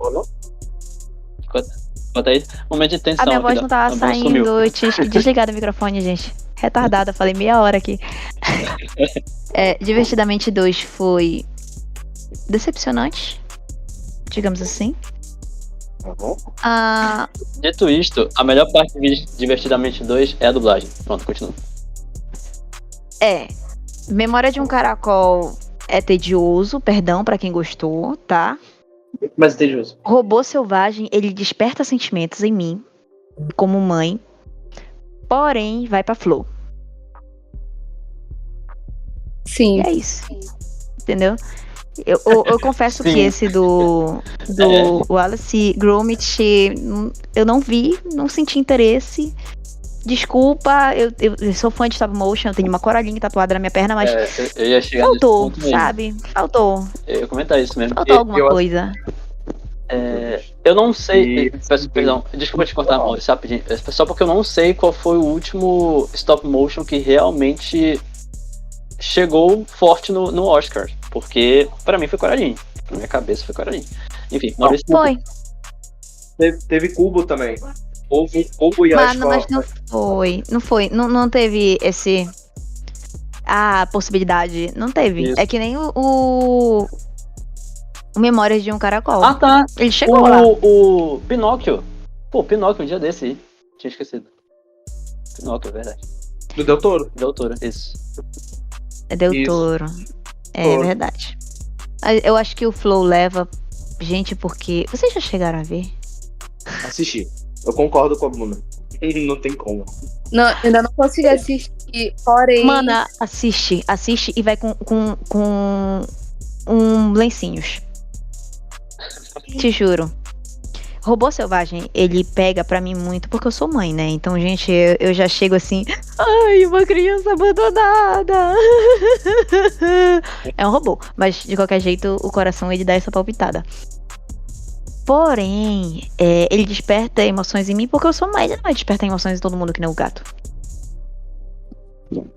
Speaker 3: Olha.
Speaker 1: Bota aí. Momento de tensão.
Speaker 2: A minha voz
Speaker 1: aqui,
Speaker 2: não tava
Speaker 1: a Bruna sumiu.
Speaker 2: saindo, eu tinha que desligar do microfone, gente. Retardada, falei meia hora aqui. Divertidamente 2 foi decepcionante, digamos assim.
Speaker 3: Tá bom.
Speaker 1: Dito isto, a melhor parte de Divertidamente 2 é a dublagem. Pronto, continua.
Speaker 2: Memória de um Caracol é tedioso, perdão pra quem gostou, tá?
Speaker 3: Mas tedioso.
Speaker 2: Robô Selvagem, ele desperta sentimentos em mim, como mãe, porém vai pra Flow.
Speaker 4: Sim.
Speaker 2: E é isso. Entendeu? Eu confesso
Speaker 1: Sim.
Speaker 2: que esse do Wallace Gromit, eu não vi, não senti interesse. Desculpa, eu sou fã de stop motion, eu tenho uma coralinha tatuada na minha perna, mas
Speaker 1: Eu ia chegar
Speaker 2: faltou,
Speaker 1: nesse ponto mesmo.
Speaker 2: sabe? Faltou.
Speaker 1: Eu ia comentar isso mesmo.
Speaker 2: Faltou alguma coisa.
Speaker 1: Eu não sei.
Speaker 3: E-
Speaker 1: Peço perdão, desculpa te cortar, Maurício, rapidinho. Só porque eu não sei qual foi o último stop motion que realmente chegou forte no Oscar. Porque pra mim foi Coraline. Na minha cabeça foi Coraline. Enfim, Maurício.
Speaker 2: Foi,
Speaker 3: Teve Cubo também. Cubo e a
Speaker 2: mas
Speaker 3: escola.
Speaker 2: não foi. Não foi. Não teve esse. A possibilidade. Não teve.
Speaker 1: Isso.
Speaker 2: É que nem o Memórias de um Caracol.
Speaker 1: Ah, tá.
Speaker 2: Ele chegou lá.
Speaker 1: O Pinóquio. Pô, Pinóquio, um dia desse aí. Tinha esquecido. Pinóquio, é verdade.
Speaker 3: Do Del Toro.
Speaker 1: Doutora, isso.
Speaker 2: É Del
Speaker 3: Isso.
Speaker 2: Toro. É
Speaker 3: Toro.
Speaker 2: verdade. Eu acho que o Flow leva. Gente, porque. Vocês já chegaram a ver?
Speaker 3: Assisti. Eu concordo com a Bruna. Não tem como.
Speaker 4: Não, ainda não consegui assistir, porém.
Speaker 2: Mana, assiste e vai com lencinhos. Te juro. Robô Selvagem, ele pega pra mim muito, porque eu sou mãe, né? Então, gente, eu já chego assim. Ai, uma criança abandonada. É um robô. Mas, de qualquer jeito, o coração, ele dá essa palpitada. Porém, ele desperta emoções em mim, porque eu sou mãe. Ele não vai despertar emoções em todo mundo, que nem o gato.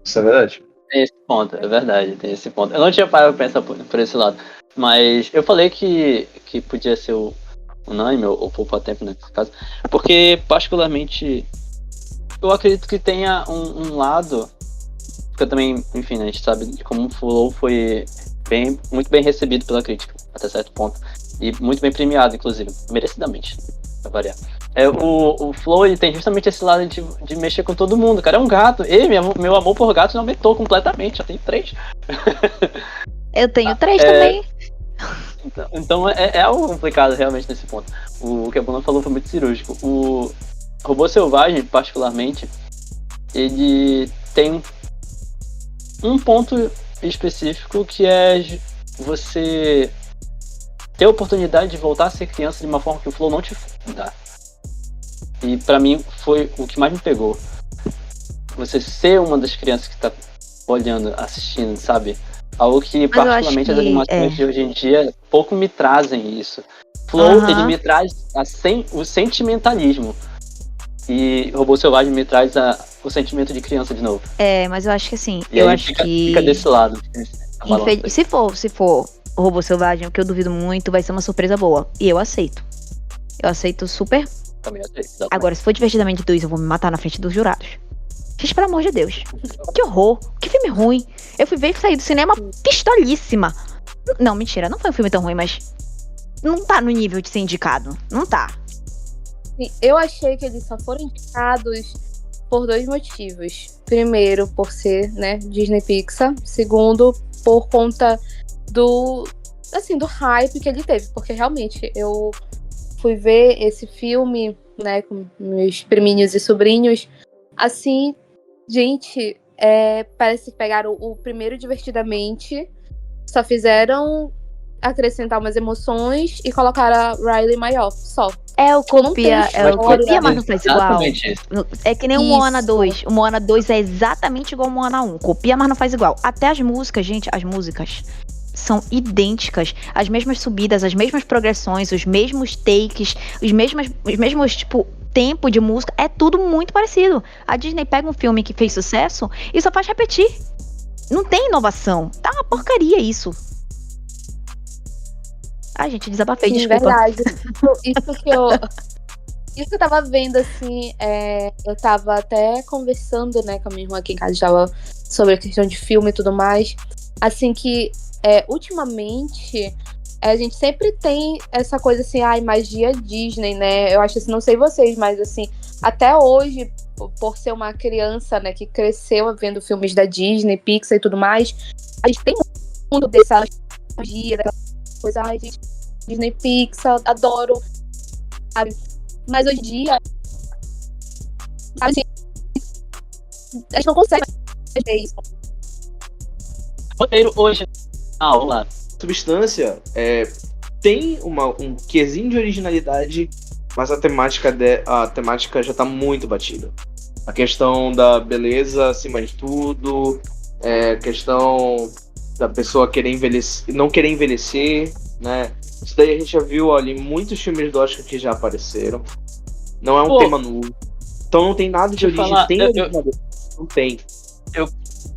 Speaker 3: Isso é verdade.
Speaker 1: Tem esse ponto, é verdade, tem esse ponto. Eu não tinha parado pra pensar por esse lado. Mas eu falei que podia ser o unânime, ou poupar tempo nesse caso. Porque, particularmente, eu acredito que tenha um lado. Porque eu também, enfim, né, a gente sabe de como o Flow foi muito bem recebido pela crítica, até certo ponto. E muito bem premiado, inclusive, merecidamente, pra variar. O Flow, ele tem justamente esse lado de mexer com todo mundo, cara. É um gato. Meu amor por gatos aumentou completamente, já tem 3.
Speaker 2: Eu tenho 3 também.
Speaker 1: Então é algo complicado realmente nesse ponto. O que a Bruna falou foi muito cirúrgico. O Robô Selvagem, particularmente, ele tem um ponto específico que é você ter a oportunidade de voltar a ser criança de uma forma que o Flow não te dá. E pra mim foi o que mais me pegou. Você ser uma das crianças que tá olhando, assistindo, sabe? Algo que,
Speaker 2: Mas eu acho
Speaker 1: particularmente, as
Speaker 2: que,
Speaker 1: animações de hoje em dia pouco me trazem isso. Flow,
Speaker 2: Aham.
Speaker 1: ele me traz o sentimentalismo. E Robô Selvagem me traz o sentimento de criança de novo.
Speaker 2: Mas eu acho que assim,
Speaker 1: E
Speaker 2: eu
Speaker 1: aí
Speaker 2: acho
Speaker 1: fica
Speaker 2: que
Speaker 1: desse lado. a balança.
Speaker 2: se for o Robô Selvagem, o que eu duvido muito, vai ser uma surpresa boa. E eu aceito. Eu aceito super.
Speaker 1: Também achei, exatamente.
Speaker 2: Agora, se for Divertidamente 2, eu vou me matar na frente dos jurados. Gente, pelo amor de Deus. Que horror. Que filme ruim. Eu fui ver e saí do cinema pistolíssima. Não, mentira. Não foi um filme tão ruim, mas não tá no nível de ser indicado. Não tá.
Speaker 4: Sim, eu achei que eles só foram indicados por 2 motivos. Primeiro, por ser, né, Disney Pixar. Segundo, por conta do hype que ele teve. Porque realmente eu fui ver esse filme né, com meus priminhos e sobrinhos. Assim, gente, parece que pegaram o primeiro Divertidamente, só fizeram acrescentar umas emoções e colocaram a Riley maior, só.
Speaker 2: É o
Speaker 4: Não tem
Speaker 2: copia, mas não faz igual.
Speaker 1: Exatamente isso.
Speaker 2: É que nem o
Speaker 4: Isso.
Speaker 2: Moana 2. O Moana 2 é exatamente igual ao Moana 1. Copia, mas não faz igual. Até as músicas, gente, as músicas são idênticas. As mesmas subidas, as mesmas progressões, os mesmos takes, os mesmos, tipo, tempo de música. É tudo muito parecido. A Disney pega um filme que fez sucesso e só faz repetir. Não tem inovação. Tá uma porcaria isso. Ai, gente, desabafei,
Speaker 4: Sim,
Speaker 2: desculpa.
Speaker 4: verdade. Isso que eu tava vendo, assim, eu tava até conversando, né, com a minha irmã aqui em casa, tava sobre a questão de filme e tudo mais. Assim que, ultimamente, a gente sempre tem essa coisa assim, magia Disney, né? Eu acho assim, não sei vocês, mas assim, até hoje, por ser uma criança, né, que cresceu vendo filmes da Disney, Pixar e tudo mais, a gente tem muito dessa magia, daquela coisa, gente, Disney, Pixar, adoro, sabe? Mas hoje em dia, sabe, assim, a gente não consegue mais ver isso.
Speaker 1: Roteiro hoje na aula.
Speaker 3: Substância tem um quesinho de originalidade, mas a temática já tá muito batida. A questão da beleza acima de tudo, a questão da pessoa não querer envelhecer, né? Isso daí a gente já viu ali em muitos filmes do Oscar que já apareceram. Não é um tema novo. Então não tem nada de origem. Não tem.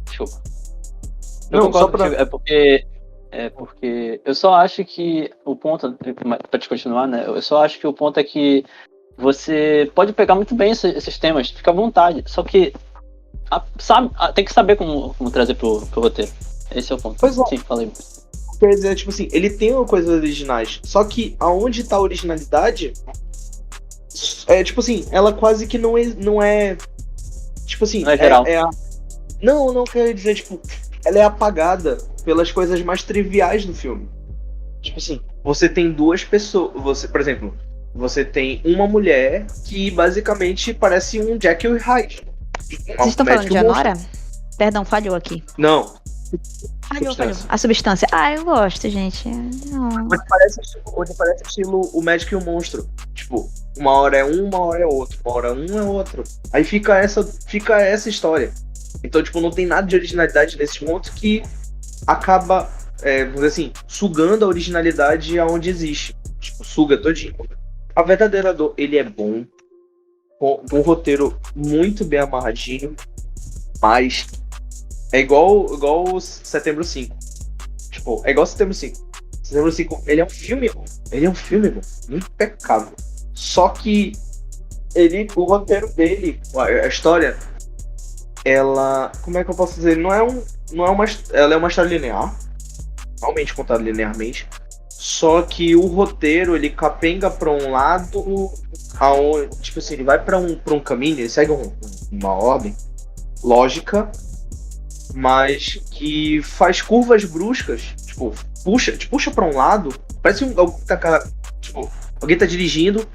Speaker 1: Desculpa.
Speaker 3: Não, só pra...
Speaker 1: É porque eu só acho que o ponto, pra te continuar, né? Eu só acho que o ponto é que você pode pegar muito bem esses temas, fica à vontade. Só que tem que saber como trazer pro roteiro. Esse é o ponto.
Speaker 3: Pois é.
Speaker 1: Sim, falei.
Speaker 3: Quer dizer, tipo assim, ele tem coisas originais. Só que aonde tá a originalidade, tipo assim, ela quase que não é tipo assim,
Speaker 1: não é geral.
Speaker 3: Não quero dizer, tipo, ela é apagada pelas coisas mais triviais do filme. Tipo assim, você tem duas pessoas, por exemplo, você tem uma mulher que basicamente parece um Jekyll e Hyde.
Speaker 2: Vocês estão falando de Anora? Perdão, falhou aqui.
Speaker 3: Não.
Speaker 2: Falhou. A substância. Eu gosto, gente. Não.
Speaker 3: Onde parece estilo o Médico e o Monstro. Tipo, uma hora é um, uma hora é outro. Uma hora um é outro. Aí fica essa história. Então, tipo, não tem nada de originalidade nesse ponto que acaba, vamos dizer assim, sugando a originalidade aonde existe. Tipo, suga todinho. A Verdadeira Dor, ele é bom. Com um roteiro muito bem amarradinho. Mas é igual o Setembro 5. Tipo, é igual Setembro 5. Setembro 5, ele é um filme, irmão. Ele é um filme, irmão. Impecável. Só que o roteiro dele, a história, ela, como é que eu posso dizer? Ela é uma história linear, realmente contada linearmente. Só que o roteiro, ele capenga pra um lado, aonde, tipo assim, ele vai pra um caminho, ele segue uma ordem lógica, mas que faz curvas bruscas, tipo, te puxa pra um lado, parece alguém tá dirigindo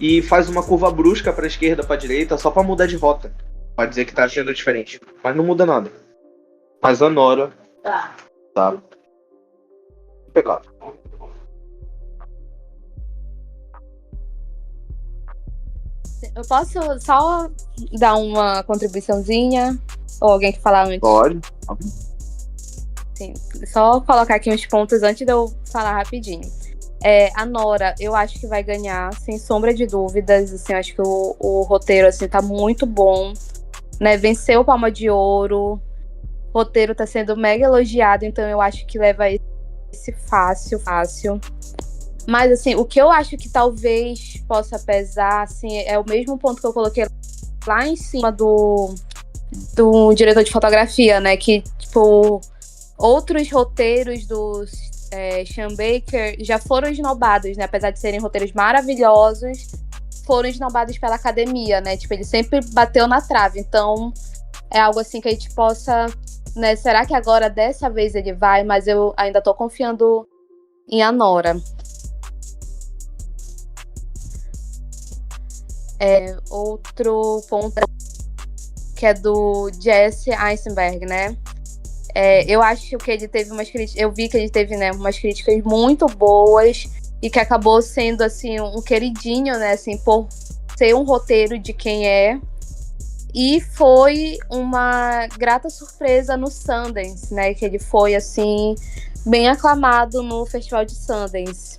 Speaker 3: e faz uma curva brusca pra esquerda, pra direita, só pra mudar de rota. Pode dizer que tá sendo diferente, mas não muda nada. Mas a Nora tá pegado.
Speaker 4: Eu posso só dar uma contribuiçãozinha? Ou alguém que falar antes?
Speaker 3: Pode.
Speaker 4: Sim, só colocar aqui uns pontos antes de eu falar rapidinho. A Nora, eu acho que vai ganhar, sem sombra de dúvidas. Assim, eu acho que o roteiro assim, tá muito bom. Né? Venceu o Palma de Ouro. O roteiro tá sendo mega elogiado, então eu acho que leva esse fácil. Mas, assim, o que eu acho que talvez possa pesar, assim, é o mesmo ponto que eu coloquei lá em cima do diretor de fotografia, né? Que, tipo, outros roteiros do Sean Baker já foram esnobados, né? Apesar de serem roteiros maravilhosos, foram esnobados pela academia, né? Tipo, ele sempre bateu na trave. Então, é algo assim que a gente possa, né? Será que agora, dessa vez, ele vai? Mas eu ainda tô confiando em Anora. Outro ponto que é do Jesse Eisenberg, né? Eu acho que ele teve umas críticas. Eu vi que ele teve, né, umas críticas muito boas e que acabou sendo assim um queridinho, né? Assim, por ser um roteiro de quem é. E foi uma grata surpresa no Sundance, né? Que ele foi assim bem aclamado no Festival de Sundance.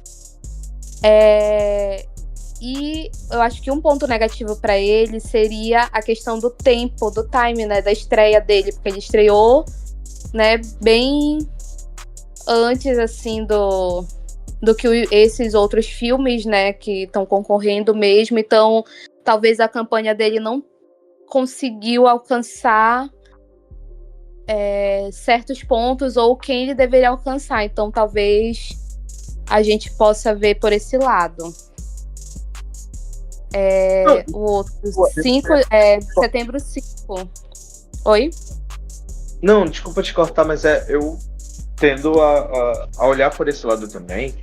Speaker 4: E eu acho que um ponto negativo para ele seria a questão do tempo, do time, né, da estreia dele, porque ele estreou, né, bem antes, assim, do que esses outros filmes, né, que estão concorrendo mesmo. Então, talvez a campanha dele não conseguiu alcançar certos pontos ou quem ele deveria alcançar. Então, talvez a gente possa ver por esse lado. O outro, setembro 5. Oi?
Speaker 3: Não, desculpa te cortar, mas eu tendo a olhar por esse lado também,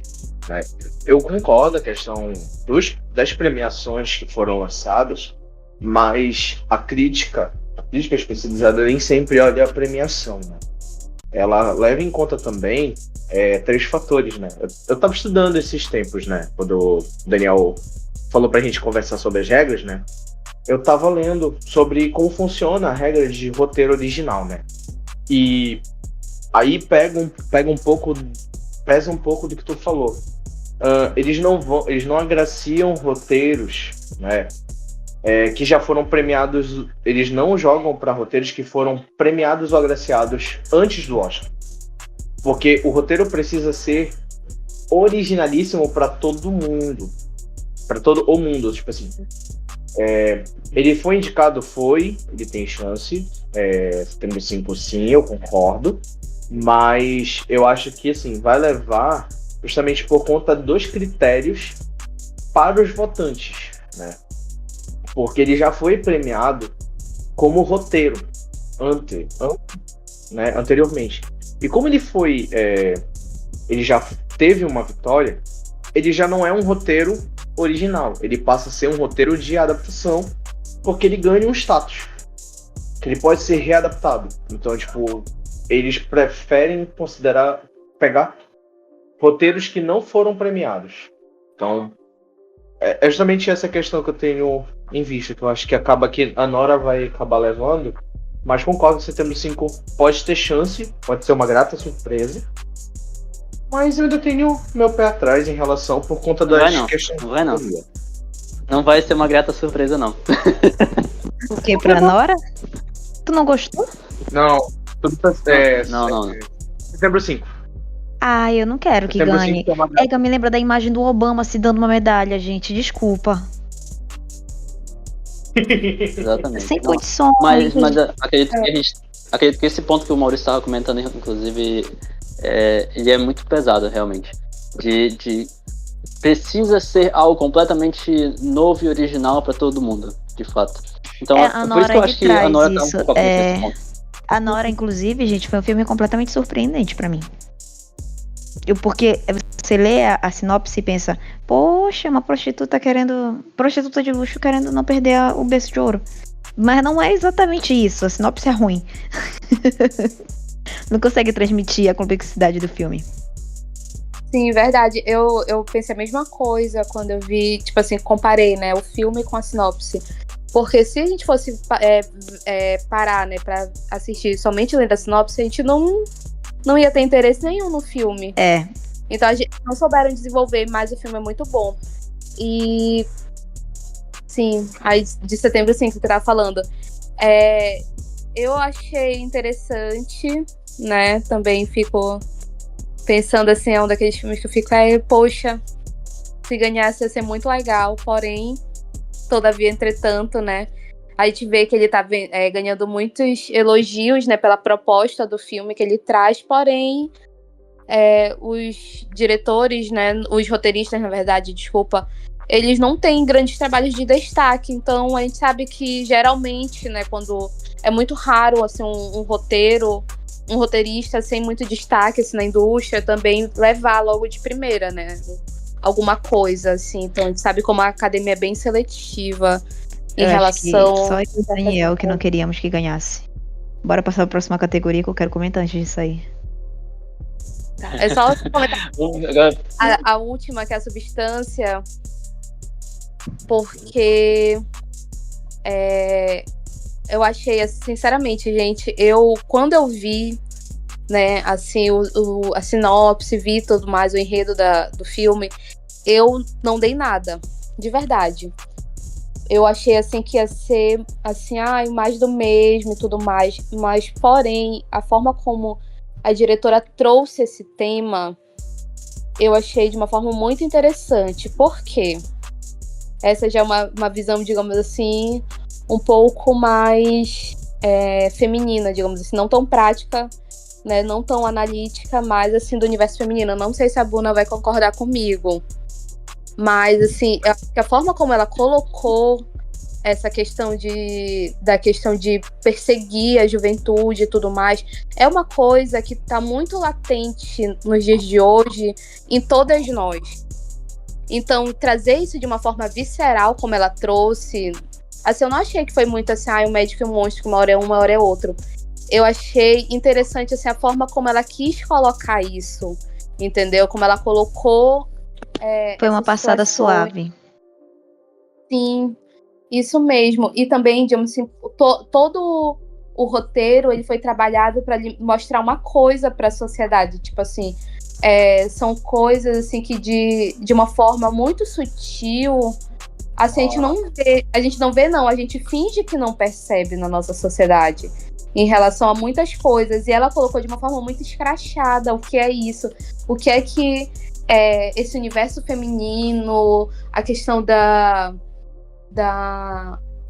Speaker 3: né? Eu concordo com a questão das premiações que foram lançadas, mas a crítica especializada nem sempre olha a premiação, né? Ela leva em conta também 3 fatores, né? Eu tava estudando esses tempos, né? Quando o Daniel falou pra gente conversar sobre as regras, né? Eu tava lendo sobre como funciona a regra de roteiro original, né? E aí pesa um pouco do que tu falou. Eles não agraciam roteiros, né? Que já foram premiados. Eles não jogam para roteiros que foram premiados ou agraciados antes do Oscar, porque o roteiro precisa ser originalíssimo para todo mundo, para todo o mundo, tipo assim. Ele foi indicado, ele tem chance. Setembro 5, sim, eu concordo, mas eu acho que assim vai levar justamente por conta dos critérios para os votantes, né? Porque ele já foi premiado como roteiro anteriormente. E como ele foi, ele já teve uma vitória, ele já não é um roteiro original. Ele passa a ser um roteiro de adaptação, porque ele ganha um status, que ele pode ser readaptado. Então, tipo, eles preferem pegar roteiros que não foram premiados. Então, é justamente essa questão que eu tenho em vista, que eu acho que acaba que a Nora vai acabar levando, mas concordo que Setembro 5 pode ter chance, pode ser uma grata surpresa, mas eu ainda tenho meu pé atrás em relação por conta das questões.
Speaker 1: Não vai não. Não vai ser uma grata surpresa, não.
Speaker 2: O que, pra Nora? Tu não gostou?
Speaker 3: Não, tudo
Speaker 1: Não.
Speaker 3: Setembro 5.
Speaker 2: Eu não quero que ganhe. Me lembra da imagem do Obama se dando uma medalha, gente. Desculpa.
Speaker 1: Exatamente.
Speaker 2: Sem condições.
Speaker 1: Mas acredito que esse ponto que o Maurício estava comentando, inclusive, ele é muito pesado, realmente. Precisa ser algo completamente novo e original para todo mundo, de fato. Então, por isso que eu acho que a Nora tá um pouco nesse ponto.
Speaker 2: A Nora, inclusive, gente, foi um filme completamente surpreendente pra mim. Porque você lê a sinopse e pensa, poxa, uma prostituta de luxo querendo não perder o berço de ouro. Mas não é exatamente isso, a sinopse é ruim. Não consegue transmitir a complexidade do filme.
Speaker 4: Sim, verdade. Eu pensei a mesma coisa quando eu vi, tipo assim, comparei, né, o filme com a sinopse. Porque se a gente fosse parar, né, pra assistir somente lendo a sinopse, a gente não ia ter interesse nenhum no filme. Então a gente não souberam desenvolver, mas o filme é muito bom. E sim, aí de Setembro 5 que eu tava falando. Eu achei interessante, né? Também fico pensando assim, é um daqueles filmes que eu fico, poxa, se ganhasse ia ser muito legal, porém, todavia, entretanto, né? A gente vê que ele tá ganhando muitos elogios, né, pela proposta do filme que ele traz, porém, os diretores, né, os roteiristas, na verdade, desculpa, eles não têm grandes trabalhos de destaque. Então, a gente sabe que, geralmente, né, quando é muito raro, assim, um roteirista sem muito destaque, assim, na indústria, também levar logo de primeira, né, alguma coisa, assim. Então a gente sabe como a academia é bem seletiva em
Speaker 2: Eu acho
Speaker 4: relação.
Speaker 2: que só eu e o Daniel que não queríamos que ganhasse. Bora passar pra próxima categoria que eu quero comentar antes disso aí.
Speaker 4: Tá, é só comentar
Speaker 1: Agora,
Speaker 4: a última, que é a substância, porque eu achei, assim, sinceramente, gente, quando eu vi, né, assim, a sinopse, vi tudo mais, o enredo do filme, eu não dei nada, de verdade. Eu achei, assim, que ia ser, assim, mais do mesmo e tudo mais, mas, porém, a forma como a diretora trouxe esse tema, eu achei de uma forma muito interessante. Por quê? Essa já é uma visão, digamos assim, um pouco mais feminina, digamos assim, não tão prática, né, não tão analítica, mas assim, do universo feminino. Eu não sei se a Bruna vai concordar comigo, mas assim, a forma como ela colocou essa questão da questão de perseguir a juventude e tudo mais, é uma coisa que está muito latente nos dias de hoje em todas nós. Então, trazer isso de uma forma visceral, como ela trouxe, assim, eu não achei que foi muito assim, o médico e o monstro, que uma hora é um, uma hora é outro. Eu achei interessante, assim, a forma como ela quis colocar isso, entendeu? Como ela colocou...
Speaker 2: Foi uma passada suave.
Speaker 4: Sim, isso mesmo. E também, digamos assim, todo o roteiro, ele foi trabalhado para mostrar uma coisa para a sociedade, tipo assim... são coisas assim que de uma forma muito sutil, assim, a gente finge que não percebe na nossa sociedade em relação a muitas coisas, e ela colocou de uma forma muito escrachada o que é isso, o que é que esse universo feminino, a questão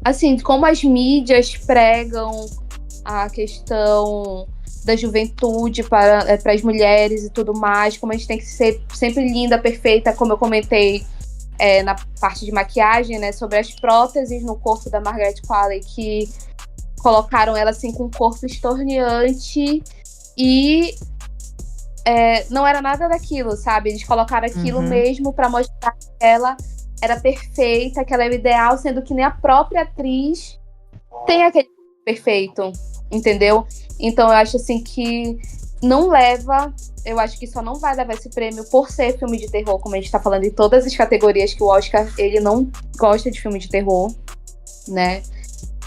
Speaker 4: assim, de como as mídias pregam a questão da juventude para as mulheres e tudo mais, como a gente tem que ser sempre linda, perfeita, como eu comentei na parte de maquiagem, né, sobre as próteses no corpo da Margaret Qualley, que colocaram ela assim com um corpo estorneante e não era nada daquilo, sabe? Eles colocaram aquilo mesmo para mostrar que ela era perfeita, que ela era ideal, sendo que nem a própria atriz tem aquele perfeito, entendeu? Então eu acho assim que não leva, eu acho que só não vai levar esse prêmio por ser filme de terror, como a gente tá falando em todas as categorias, que o Oscar, ele não gosta de filme de terror, né?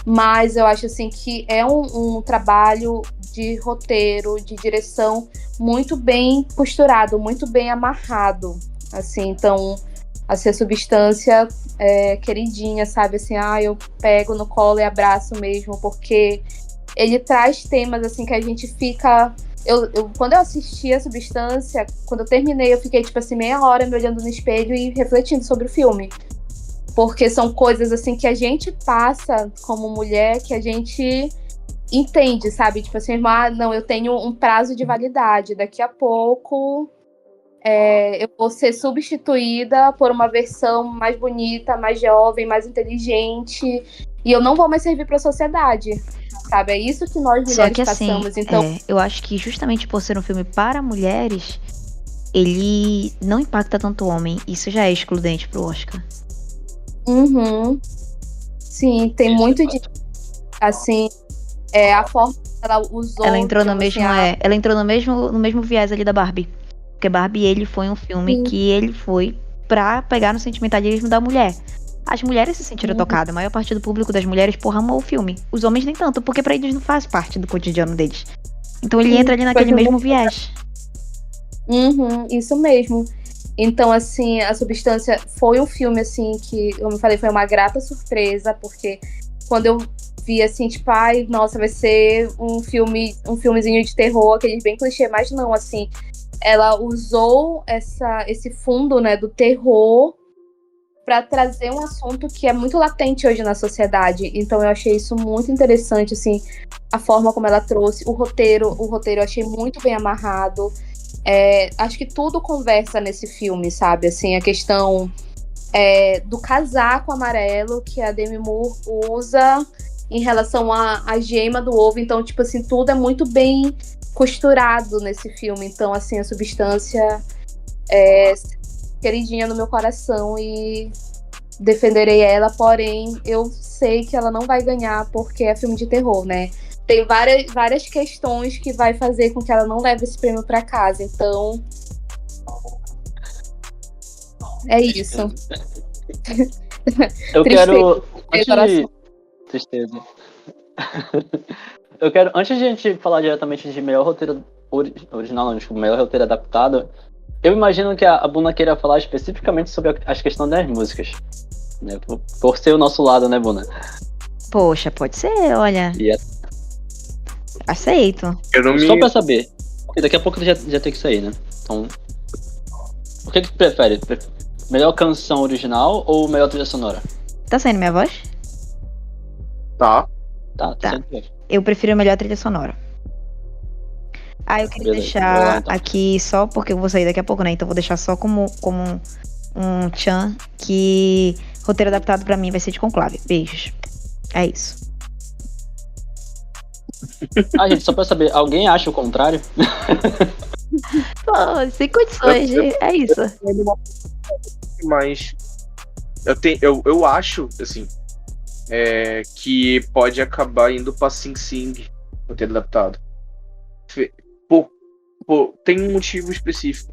Speaker 4: Mas eu acho assim que é um trabalho de roteiro, de direção muito bem costurado, muito bem amarrado, assim. Então, assim, a substância queridinha, sabe? Assim, eu pego no colo e abraço mesmo, porque ele traz temas assim que a gente fica... Quando eu assisti a Substância, quando eu terminei, eu fiquei tipo assim, meia hora me olhando no espelho e refletindo sobre o filme. Porque são coisas assim que a gente passa como mulher, que a gente entende, sabe? Tipo assim, não, eu tenho um prazo de validade, daqui a pouco eu vou ser substituída por uma versão mais bonita, mais jovem, mais inteligente, e eu não vou mais servir para a sociedade, sabe? É isso que nós mulheres
Speaker 2: Só que, assim,
Speaker 4: passamos. Então,
Speaker 2: eu acho que justamente por ser um filme para mulheres, ele não impacta tanto o homem. Isso já é excludente pro Oscar.
Speaker 4: Sim, tem muito de... Assim, a forma que ela usou...
Speaker 2: Ela entrou no mesmo, ela entrou no mesmo viés ali da Barbie. Porque Barbie, ele foi um filme que ele foi pra pegar no sentimentalismo da mulher. As mulheres se sentiram tocadas. A maior parte do público das mulheres, amou o filme. Os homens nem tanto, porque pra eles não faz parte do cotidiano deles. Então ele entra ali naquele mesmo viés.
Speaker 4: Isso mesmo. Então, assim, A Substância foi um filme, assim, que, como eu falei, foi uma grata surpresa, porque quando eu vi, assim, tipo, nossa, vai ser um filmezinho de terror, aqueles bem clichê, mas não, assim, ela usou esse fundo, né, do terror para trazer um assunto que é muito latente hoje na sociedade. Então eu achei isso muito interessante, assim, a forma como ela trouxe o roteiro eu achei muito bem amarrado. Acho que tudo conversa nesse filme, sabe? Assim, a questão do casaco amarelo que a Demi Moore usa em relação à gema do ovo. Então, tipo assim, tudo é muito bem costurado nesse filme. Então, assim, A Substância queridinha no meu coração e defenderei ela, porém eu sei que ela não vai ganhar porque é filme de terror, né? Tem várias questões que vai fazer com que ela não leve esse prêmio pra casa, então é isso.
Speaker 1: Eu quero.
Speaker 4: Tristeza.
Speaker 1: Tristeza. Eu quero, antes de a gente falar diretamente de melhor roteiro original, não, desculpa, melhor roteiro adaptado, eu imagino que a Buna queira falar especificamente sobre as questões das músicas. Né? Por ser o nosso lado, né, Buna?
Speaker 2: Poxa, pode ser, olha. Aceito.
Speaker 1: Só pra saber. Porque daqui a pouco já tem que sair, né? Então. O que tu prefere? Melhor canção original ou melhor trilha sonora?
Speaker 2: Tá saindo minha voz?
Speaker 3: Tá.
Speaker 1: Tá.
Speaker 2: Eu prefiro a melhor trilha sonora. Eu queria deixar então aqui só porque eu vou sair daqui a pouco, né? Então vou deixar só como um tchan que roteiro adaptado pra mim vai ser de Conclave. Beijos. É isso.
Speaker 1: Gente, só pra saber, alguém acha o contrário?
Speaker 2: Pô, sem condições, é isso.
Speaker 3: Mas eu acho, assim, que pode acabar indo pra Sing Sing, roteiro adaptado. Tem um motivo específico.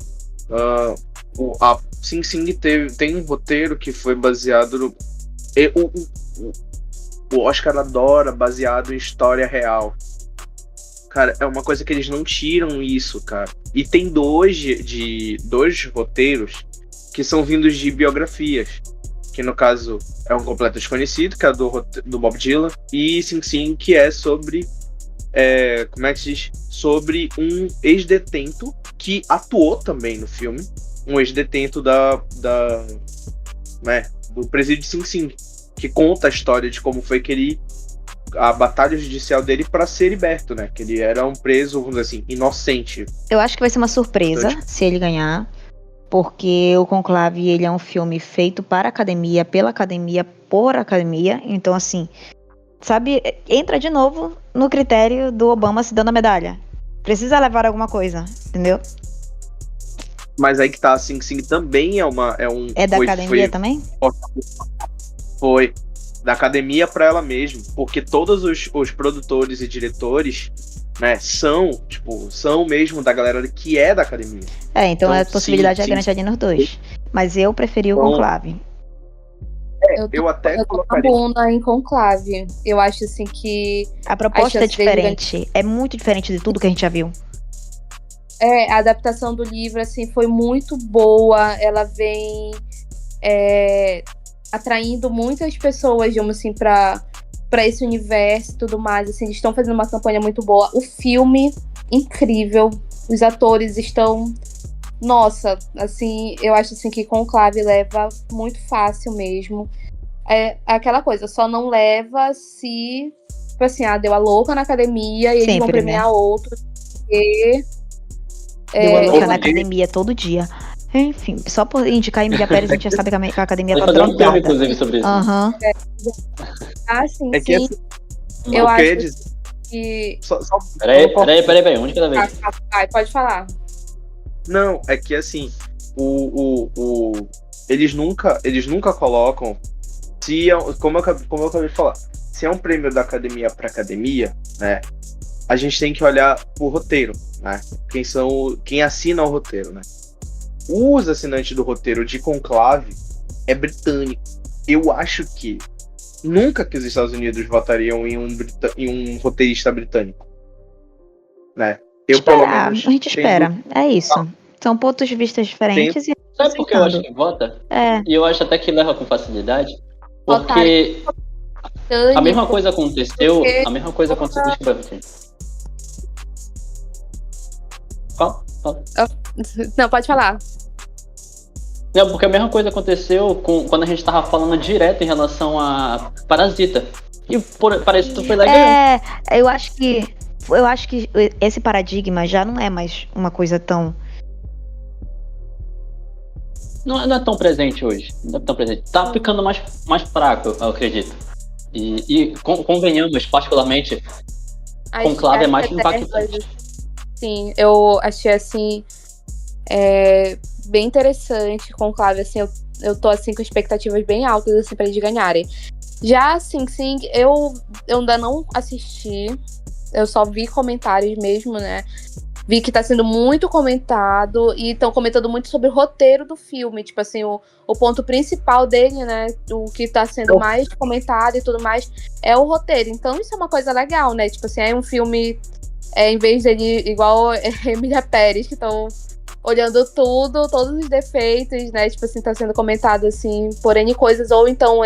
Speaker 3: A Sing Sing tem um roteiro que foi baseado no... O Oscar adora baseado em história real. Cara, é uma coisa que eles não tiram isso, cara. E tem dois roteiros que são vindos de biografias. Que no caso é um completo desconhecido, que é do Bob Dylan. E Sing Sing, que é sobre... como é que se diz? Sobre um ex-detento que atuou também no filme. Um ex-detento do presídio de Sing Sing. Que conta a história de como foi que a batalha judicial dele para ser liberto, né? Que ele era um preso, vamos dizer assim, inocente.
Speaker 2: Eu acho que vai ser uma surpresa se ele ganhar, porque o Conclave, ele é um filme feito para a academia, pela academia, por academia. Então, assim, sabe, entra de novo no critério do Obama se dando a medalha. Precisa levar alguma coisa, entendeu?
Speaker 3: Mas aí que tá, Sing Sing também
Speaker 2: É da academia também?
Speaker 3: Foi da academia para ela mesma, porque todos os produtores e diretores, né, são mesmo da galera que é da academia.
Speaker 2: Então a possibilidade é grande ali nos dois. Mas eu preferi o Conclave.
Speaker 3: Eu até
Speaker 4: colocaria em Conclave. Eu acho assim que
Speaker 2: a proposta é diferente. É muito diferente de tudo que a gente já viu.
Speaker 4: A adaptação do livro assim foi muito boa. Ela vem atraindo muitas pessoas, digamos assim, para esse universo e tudo mais. Assim, eles estão fazendo uma campanha muito boa. O filme, incrível. Os atores estão... Nossa, assim, eu acho assim, que Conclave leva muito fácil mesmo. É aquela coisa, só não leva se... Tipo assim, deu a louca na academia e eles vão premiar, né, outros.
Speaker 2: Deu a louca na academia todo dia. Enfim, só por indicar Emília Pérez, a gente já sabe que a academia tá
Speaker 1: fazer um filme, inclusive, sobre isso.
Speaker 2: Aham.
Speaker 4: Sim,
Speaker 3: que
Speaker 4: sim. Eu acho que...
Speaker 1: Peraí, onde que ela veio?
Speaker 4: Pode falar.
Speaker 3: Não, é que assim, eles nunca colocam, como eu acabei de falar, se é um prêmio da academia para academia, né, a gente tem que olhar o roteiro, né, quem assina o roteiro, né. Os assinantes do roteiro de Conclave é britânico. Eu acho que nunca que os Estados Unidos votariam em um roteirista britânico, né.
Speaker 2: Pelo menos, a gente espera. É isso. São pontos de vista diferentes.
Speaker 1: Sabe por que eu acho que vota? E eu acho até que leva com facilidade. Porque a mesma coisa aconteceu. Desculpa, Fala.
Speaker 4: Não, pode falar.
Speaker 1: Não, porque a mesma coisa aconteceu quando a gente tava falando direto em relação a Parasita. E parece que foi legal.
Speaker 2: Eu acho que esse paradigma já não é mais uma coisa tão...
Speaker 1: Não é tão presente hoje. Não é tão presente. Tá ficando mais fraco, eu acredito. E convenhamos, particularmente, Conclave é mais impactante.
Speaker 4: Sim, eu achei assim bem interessante, Conclave, assim, eu tô, assim, com expectativas bem altas, assim, pra eles ganharem. Já Sing Sing, eu ainda não assisti, eu só vi comentários mesmo, né? Vi que tá sendo muito comentado e estão comentando muito sobre o roteiro do filme. Tipo assim, o ponto principal dele, né? O que tá sendo mais comentado e tudo mais é o roteiro. Então isso é uma coisa legal, né? Tipo assim, é um filme, em vez dele, igual Emília Pérez, que estão olhando tudo, todos os defeitos, né? Tipo assim, tá sendo comentado assim por N coisas. Ou então,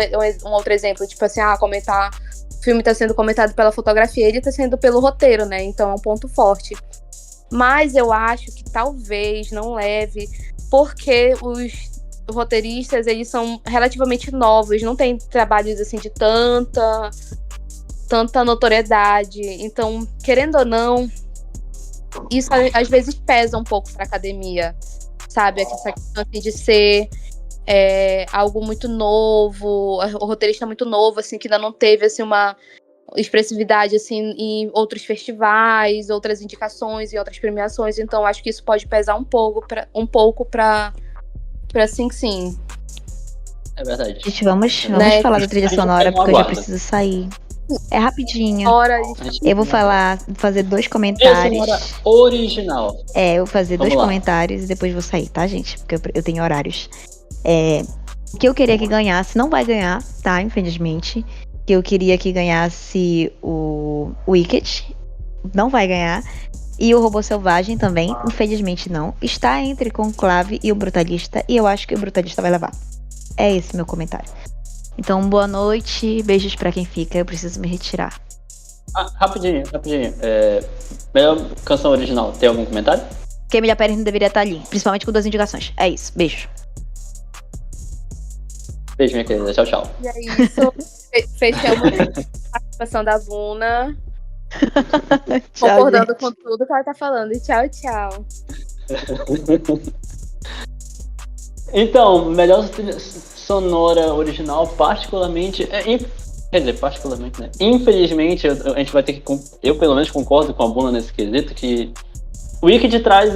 Speaker 4: um outro exemplo, tipo assim, comentar. O filme tá sendo comentado pela fotografia, ele tá sendo pelo roteiro, né? Então é um ponto forte. Mas eu acho que talvez não leve, porque os roteiristas, eles são relativamente novos, não tem trabalhos assim de tanta notoriedade. Então, querendo ou não, isso às vezes pesa um pouco pra academia, sabe? Essa questão assim, de ser algo muito novo, o roteirista muito novo, assim, que ainda não teve assim, uma expressividade assim em outros festivais, outras indicações e outras premiações. Então acho que isso pode pesar um pouco para Sing Sing.
Speaker 1: É verdade.
Speaker 2: Gente, vamos falar da trilha sonora, porque eu já preciso sair. É rapidinho. Eu vou fazer 2 comentários.
Speaker 1: Trilha sonora original.
Speaker 2: Eu vou fazer 2 comentários e depois vou sair, tá, gente? Porque eu tenho horários. O que eu queria que ganhasse, não vai ganhar, tá? Infelizmente. Que eu queria que ganhasse o Wicked, não vai ganhar. E o Robô Selvagem também, infelizmente não. Está entre Conclave e o Brutalista, e eu acho que o Brutalista vai levar. É esse meu comentário. Então, boa noite, beijos pra quem fica, eu preciso me retirar.
Speaker 1: Rapidinho. Melhor canção original, tem algum comentário?
Speaker 2: Que Emília Pérez não deveria estar ali, principalmente com 2 indicações. É isso, beijo.
Speaker 1: Beijo, minha querida, tchau.
Speaker 4: E é isso. Fechamos a participação da Buna. Concordando com tudo que ela tá falando. E tchau.
Speaker 1: Então, melhor trilha sonora original, particularmente, né? Infelizmente, a gente vai ter que. Eu, pelo menos, concordo com a Buna nesse quesito, que o Wicked traz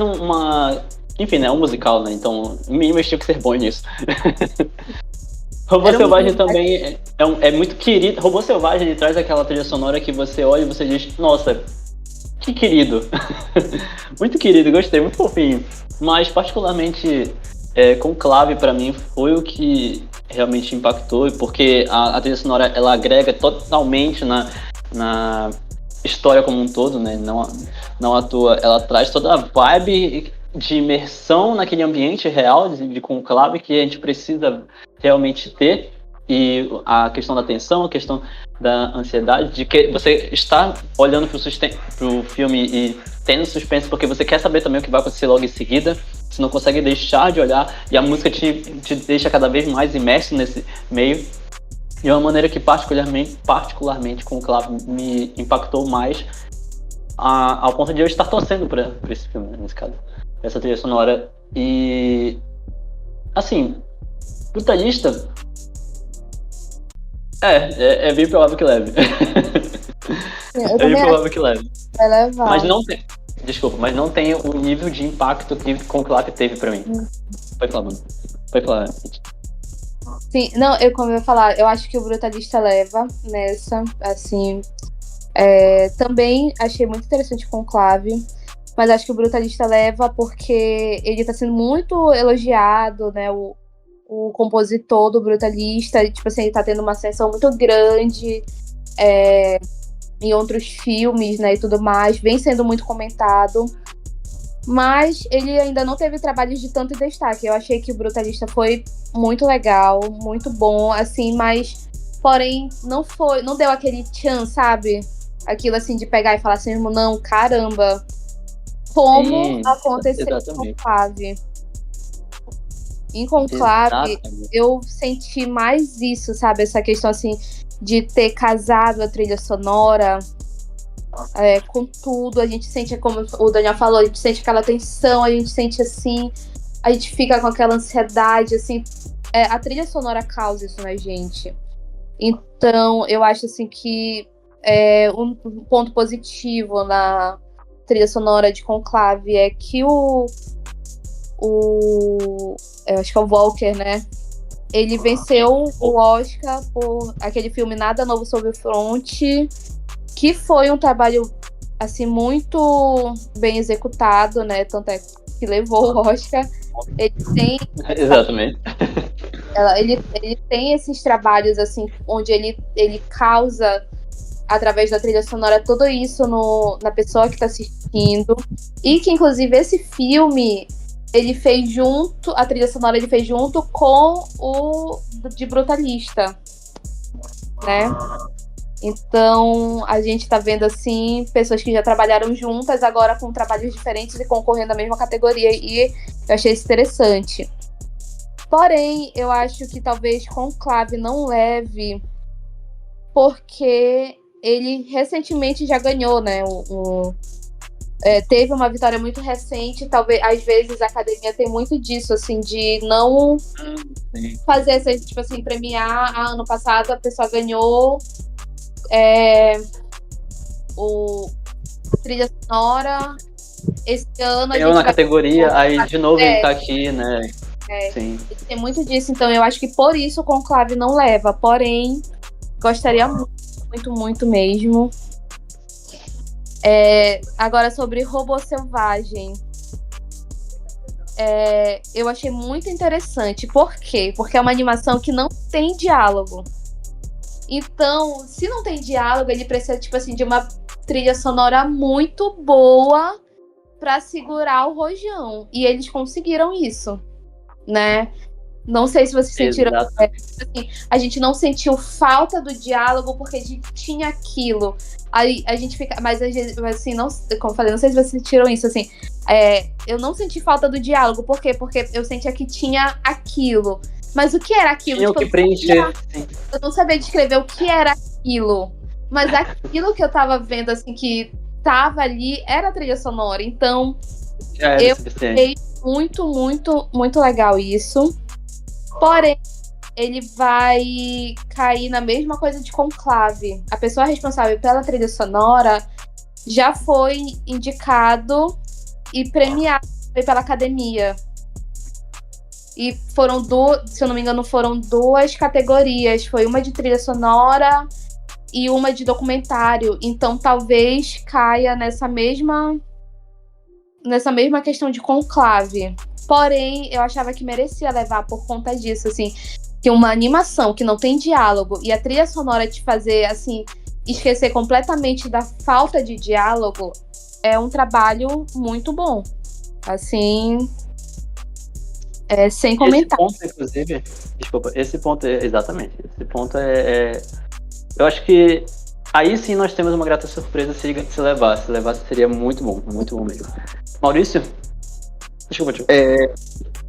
Speaker 1: enfim, né? Um musical, né? Então, mínimo tinha que ser bom nisso. Robô Selvagem também é muito querido. Robô Selvagem, ele traz aquela trilha sonora que você olha e você diz, nossa, que querido. Muito querido, gostei, muito fofinho. Mas particularmente Conclave pra mim foi o que realmente impactou, porque a trilha sonora ela agrega totalmente na história como um todo, né? Não à toa, ela traz toda a vibe de imersão naquele ambiente real de Conclave que a gente precisa realmente ter, e a questão da tensão, a questão da ansiedade, de que você está olhando pro filme e tendo suspense, porque você quer saber também o que vai acontecer logo em seguida, você não consegue deixar de olhar, e a música te deixa cada vez mais imerso nesse meio, de uma maneira que particularmente Conclave me impactou mais, ao ponto de eu estar torcendo por esse filme, nesse caso, essa trilha sonora. E assim, Brutalista é bem provável que leve. É bem provável que leve. Mas não tem. Desculpa, mas não tem o nível de impacto que Conclave teve pra mim. Pode falar, mano. Pode falar.
Speaker 4: Sim, não, como eu ia falar, eu acho que o Brutalista leva nessa, assim. Também achei muito interessante o Conclave, mas acho que o Brutalista leva porque ele tá sendo muito elogiado, né? O compositor do Brutalista, tipo assim, ele tá tendo uma ascensão muito grande em outros filmes, né, e tudo mais, vem sendo muito comentado, mas ele ainda não teve trabalhos de tanto destaque. Eu achei que o Brutalista foi muito legal, muito bom, assim, mas, porém, não deu aquele tchan, sabe? Aquilo, assim, de pegar e falar assim, não, caramba, como aconteceu com Conclave. Em Conclave, eu senti mais isso, sabe? Essa questão, assim, de ter casado a trilha sonora com tudo. A gente sente, como o Daniel falou, a gente sente aquela tensão, a gente sente, assim, a gente fica com aquela ansiedade, assim. A trilha sonora causa isso na gente. Então, eu acho, assim, que um ponto positivo na trilha sonora de Conclave é que eu acho que é o Walker, né? Ele venceu o Oscar por aquele filme Nada Novo Sob o Fronte, que foi um trabalho assim muito bem executado, né? Tanto é que levou o Oscar. Ele tem
Speaker 1: Exatamente.
Speaker 4: ele tem esses trabalhos assim onde ele causa através da trilha sonora tudo isso na pessoa que está assistindo, e que inclusive esse filme ele fez junto, a trilha sonora ele fez junto com o de Brutalista, né? Então a gente tá vendo assim pessoas que já trabalharam juntas agora com trabalhos diferentes e concorrendo na mesma categoria, e eu achei isso interessante. Porém, eu acho que talvez Conclave não leve, porque ele recentemente já ganhou, né? Teve uma vitória muito recente. Talvez, às vezes, a academia tem muito disso, assim, de não fazer essa, tipo assim, premiar. Ano passado a pessoa ganhou o trilha sonora. Esse ano
Speaker 1: Eu na categoria, aí de novo ele tá aqui, né? Sim.
Speaker 4: Tem muito disso, então eu acho que por isso o Conclave não leva. Porém, gostaria muito, muito mesmo. Agora, sobre Robô Selvagem, eu achei muito interessante. Por quê? Porque é uma animação que não tem diálogo. Então, se não tem diálogo, ele precisa, tipo assim, de uma trilha sonora muito boa para segurar o rojão. E eles conseguiram isso, né? Não sei se vocês sentiram. Assim, a gente não sentiu falta do diálogo porque a gente tinha aquilo. Aí a gente fica. Mas assim, não, como eu falei, não sei se vocês sentiram isso. Assim, eu não senti falta do diálogo. Por quê? Porque eu sentia que tinha aquilo. Mas o que era aquilo?
Speaker 1: Tinha o que preencher.
Speaker 4: Eu não sabia descrever o que era aquilo. Mas aquilo que eu tava vendo, assim, que tava ali, era a trilha sonora. Então, eu achei muito, muito, muito legal isso. Porém, ele vai cair na mesma coisa de Conclave. A pessoa responsável pela trilha sonora já foi indicado e premiado pela academia. E foram se eu não me engano, foram 2 categorias. Foi uma de trilha sonora e uma de documentário. Então talvez caia nessa mesma questão de Conclave. Porém, eu achava que merecia levar por conta disso, assim, que uma animação que não tem diálogo e a trilha sonora te fazer, assim, esquecer completamente da falta de diálogo, é um trabalho muito bom. Assim, sem comentar.
Speaker 1: Esse ponto, inclusive, desculpa, exatamente, esse ponto eu acho que aí sim nós temos uma grata surpresa se levasse seria muito bom mesmo. Maurício? Desculpa, tio.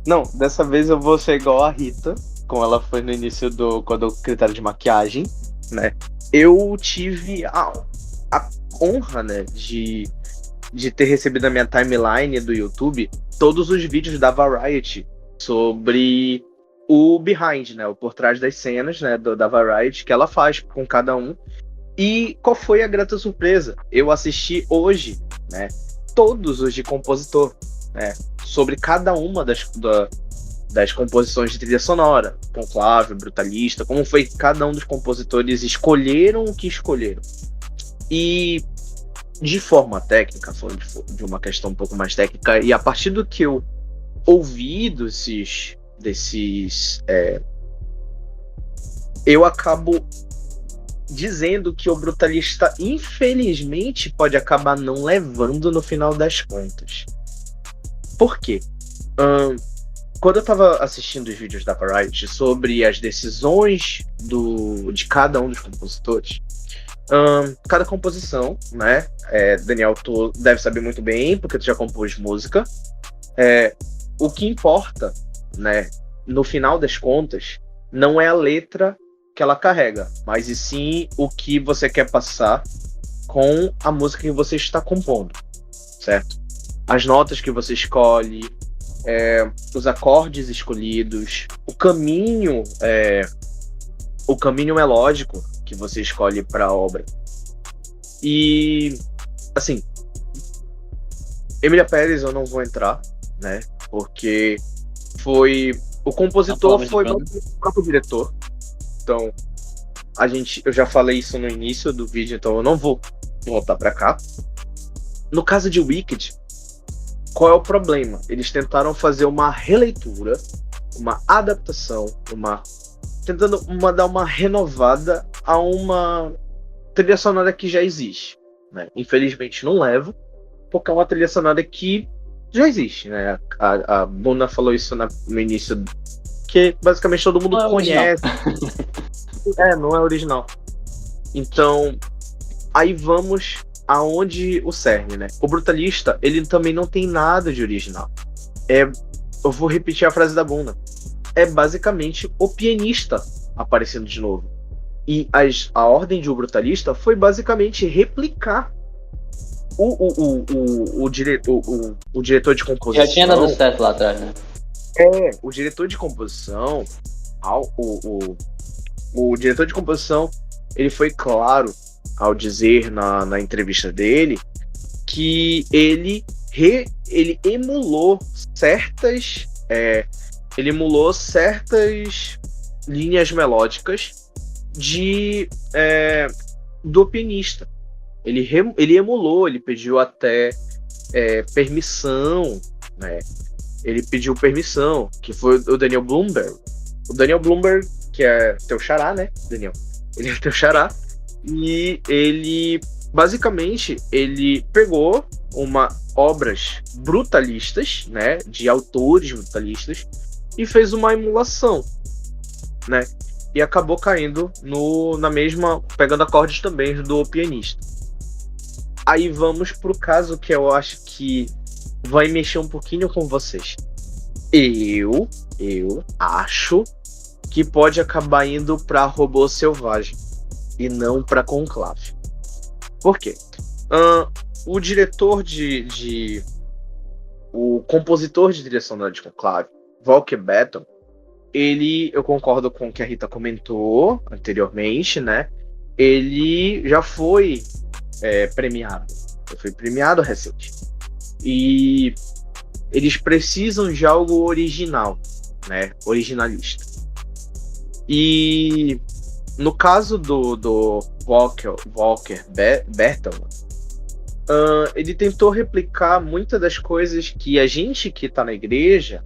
Speaker 5: Não, dessa vez eu vou ser igual a Rita, como ela foi no início do critério de maquiagem, né? Eu tive a honra, né, de ter recebido na minha timeline do YouTube todos os vídeos da Variety sobre o behind, né, o por trás das cenas, né, da Variety, que ela faz com cada um. E qual foi a grata surpresa? Eu assisti hoje, né, todos os de compositor, né, sobre cada uma das composições de trilha sonora, Conclave, Brutalista, como foi que cada um dos compositores escolheram o que escolheram. E de forma técnica, falando de uma questão um pouco mais técnica, e a partir do que eu ouvi eu acabo dizendo que o Brutalista, infelizmente, pode acabar não levando no final das contas. Por quê? Quando eu tava assistindo os vídeos da Variety sobre as decisões de cada um dos compositores, cada composição, né? Daniel, tu deve saber muito bem, porque tu já compôs música. O que importa, né, no final das contas, não é a letra que ela carrega, mas e sim o que você quer passar com a música que você está compondo, certo? As notas que você escolhe, os acordes escolhidos, o caminho melódico que você escolhe para a obra. E, assim, Emília Pérez eu não vou entrar, né? porque foi o compositor
Speaker 1: forma de
Speaker 5: foi
Speaker 1: banda.
Speaker 5: o próprio diretor. Então, eu já falei isso no início do vídeo, então eu não vou voltar pra cá. No caso de Wicked, qual é o problema? Eles tentaram fazer uma releitura, uma adaptação, tentando dar uma renovada a uma trilha sonora que já existe, né? Infelizmente não leva, porque é uma trilha sonora que já existe, né? A Buna falou isso no início, que basicamente todo mundo
Speaker 1: Não é
Speaker 5: conhece. Não é original. Então, aí vamos aonde o cerne, né? O Brutalista, ele também não tem nada de original. Eu vou repetir a frase da Buna. É basicamente o pianista aparecendo de novo. E a ordem de O Brutalista foi basicamente replicar o diretor de composição.
Speaker 1: Já tinha dado certo lá atrás, né?
Speaker 5: O diretor de composição, o diretor de composição, ele foi claro ao dizer na entrevista dele que ele emulou certas linhas melódicas do pianista. Ele emulou, ele pediu até permissão, né? Ele pediu permissão, que foi o Daniel Blumberg. O Daniel Blumberg, que é teu xará, né, Daniel? Ele é teu xará. E ele, basicamente, ele pegou obras brutalistas, né, de autores brutalistas, e fez uma emulação, né? E acabou caindo na mesma, pegando acordes também do pianista. Aí vamos pro caso que eu acho que vai mexer um pouquinho com vocês. Eu acho que pode acabar indo para Robô Selvagem e não para Conclave. Por quê? O diretor o compositor de trilha sonora de Conclave, Volker Beton, eu concordo com o que a Rita comentou anteriormente, né? Ele já foi premiado. Ele foi premiado recente. E eles precisam de algo original, né? Originalista. E no caso do Volker Bertelmann, ele tentou replicar muitas das coisas que a gente que tá na igreja,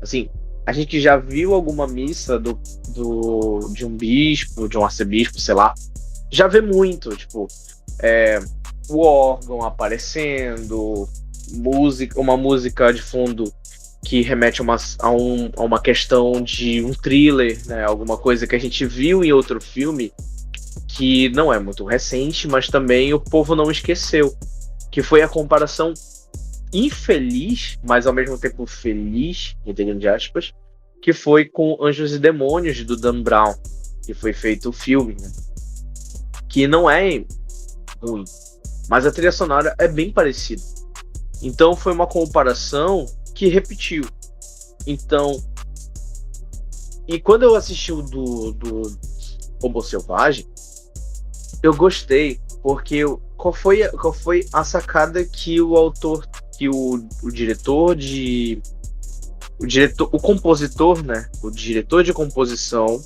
Speaker 5: assim, a gente já viu alguma missa de um bispo, de um arcebispo, sei lá, já vê muito, tipo, o órgão aparecendo, uma música de fundo que remete a uma questão de um thriller, né? Alguma coisa que a gente viu em outro filme que não é muito recente, mas também o povo não esqueceu, que foi a comparação infeliz, mas ao mesmo tempo feliz, entre aspas, que foi com Anjos e Demônios do Dan Brown, que foi feito o filme, né? Que não é ruim, mas a trilha sonora é bem parecida. Então foi uma comparação que repetiu. Então, e quando eu assisti o do Robô Selvagem, eu gostei, porque qual foi a sacada que o autor, que o compositor, né, o diretor de composição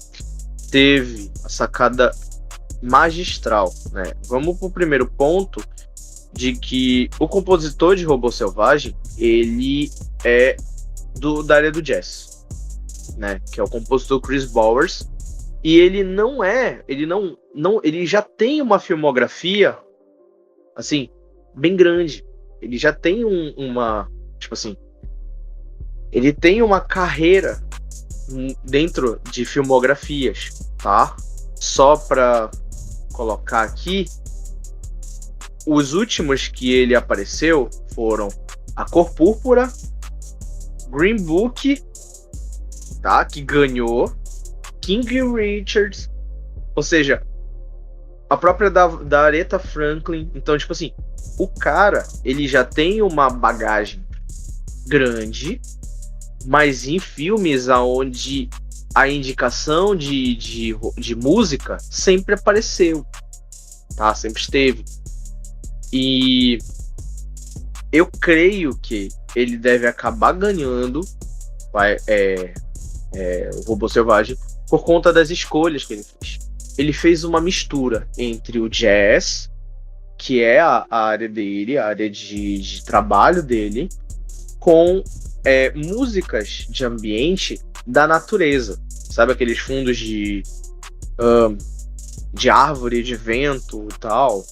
Speaker 5: teve a sacada magistral, né? Vamos pro primeiro ponto, de que o compositor de Robô Selvagem, ele é da área do jazz, né? Que é o compositor Chris Bowers, e ele já tem uma filmografia, assim, bem grande. Ele já tem tipo assim, ele tem uma carreira dentro de filmografias, tá? Só pra colocar aqui, os últimos que ele apareceu foram A Cor Púrpura, Green Book, tá? Que ganhou, King Richards, ou seja, a própria da Aretha Franklin. Então, tipo assim, o cara, ele já tem uma bagagem grande, mas em filmes aonde a indicação de música sempre apareceu, tá? Sempre esteve. E eu creio que ele deve acabar ganhando o Robô Selvagem por conta das escolhas que ele fez. Ele fez uma mistura entre o jazz, que é a área dele, a área de trabalho dele, com músicas de ambiente da natureza. Sabe aqueles fundos de árvore, de vento e tal?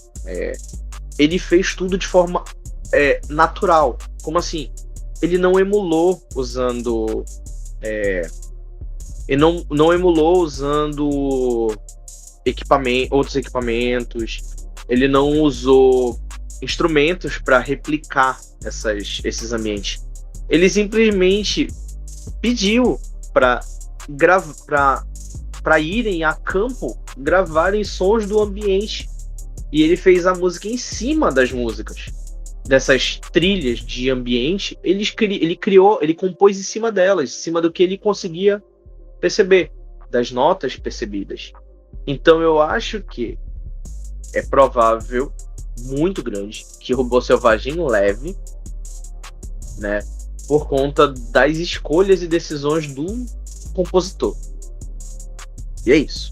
Speaker 5: Ele fez tudo de forma natural. Como assim? Ele não emulou usando... ele não emulou usando outros equipamentos. Ele não usou instrumentos para replicar esses ambientes. Ele simplesmente pediu para irem a campo gravarem sons do ambiente. E ele fez a música em cima das músicas. Dessas trilhas de ambiente, ele compôs em cima delas, em cima do que ele conseguia perceber, das notas percebidas. Então eu acho que é provável, muito grande, que o Robô Selvagem leve, né, por conta das escolhas e decisões do compositor. E é isso.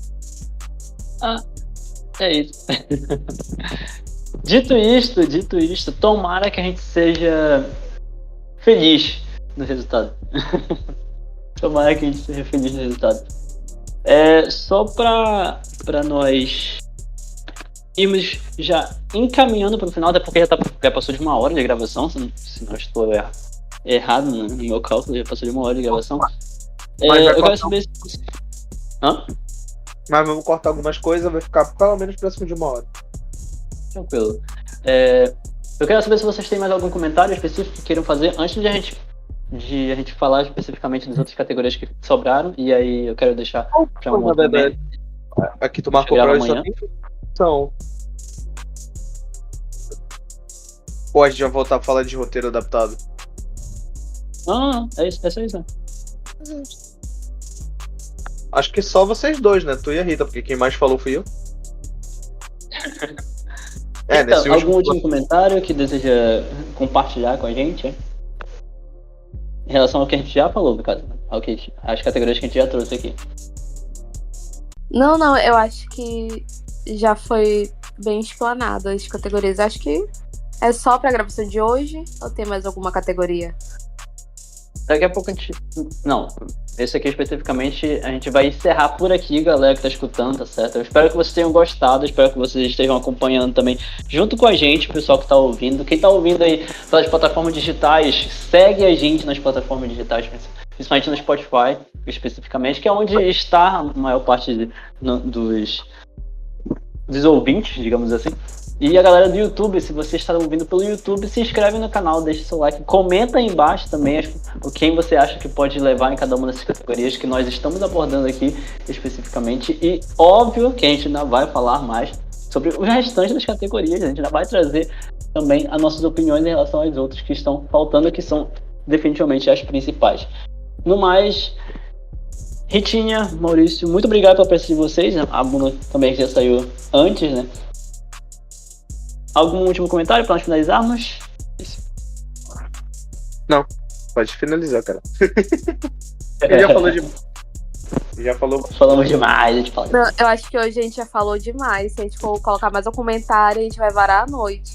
Speaker 1: É isso. Dito isto, tomara que a gente seja feliz no resultado. Tomara que a gente seja feliz no resultado. Só pra nós irmos já encaminhando para o final, até porque já passou de 1 hora de gravação, se não estou errado no meu cálculo, já passou de 1 hora de gravação. Eu quero saber se...
Speaker 5: Mas vamos cortar algumas coisas, vai ficar pelo menos próximo de 1 hora.
Speaker 1: Tranquilo. Eu quero saber se vocês têm mais algum comentário específico que queiram fazer antes de a gente falar especificamente das outras categorias que sobraram, e aí eu quero deixar para um outro momento.
Speaker 5: Aqui tu marcou pra hoje só tem então. Ou a gente vai voltar a falar de roteiro adaptado?
Speaker 1: Não, é isso, né?
Speaker 5: Acho que só vocês dois, né? Tu e a Rita, porque quem mais falou fui eu.
Speaker 1: Então, algum último comentário que deseja compartilhar com a gente? Em relação ao que a gente já falou, no caso, as categorias que a gente já trouxe aqui.
Speaker 4: Não, eu acho que já foi bem explanado as categorias. Acho que é só pra gravação de hoje ou tem mais alguma categoria?
Speaker 1: Daqui a pouco a gente... Não, esse aqui especificamente a gente vai encerrar por aqui, galera que tá escutando, tá certo? Eu espero que vocês tenham gostado, espero que vocês estejam acompanhando também junto com a gente, o pessoal que tá ouvindo. Quem tá ouvindo aí pelas plataformas digitais, segue a gente nas plataformas digitais, principalmente no Spotify, especificamente, que é onde está a maior parte dos ouvintes, digamos assim. E a galera do YouTube, se você está ouvindo pelo YouTube, se inscreve no canal, deixa seu like, comenta aí embaixo também quem você acha que pode levar em cada uma dessas categorias que nós estamos abordando aqui especificamente. E óbvio que a gente ainda vai falar mais sobre os restantes das categorias, a gente ainda vai trazer também as nossas opiniões em relação às outras que estão faltando, que são definitivamente as principais. No mais, Ritinha, Maurício, muito obrigado pela presença de vocês, a Bruna também já saiu antes, né? Algum último comentário para nós finalizarmos?
Speaker 5: Não, pode finalizar, cara. Ele já falou demais. Falamos
Speaker 1: demais, a gente falou.
Speaker 4: Não, eu acho que hoje a gente já falou demais. Se a gente for colocar mais um comentário, a gente vai varar a noite.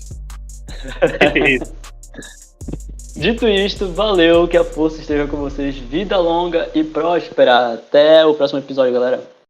Speaker 1: Dito isto, valeu, que a força esteja com vocês. Vida longa e próspera. Até o próximo episódio, galera.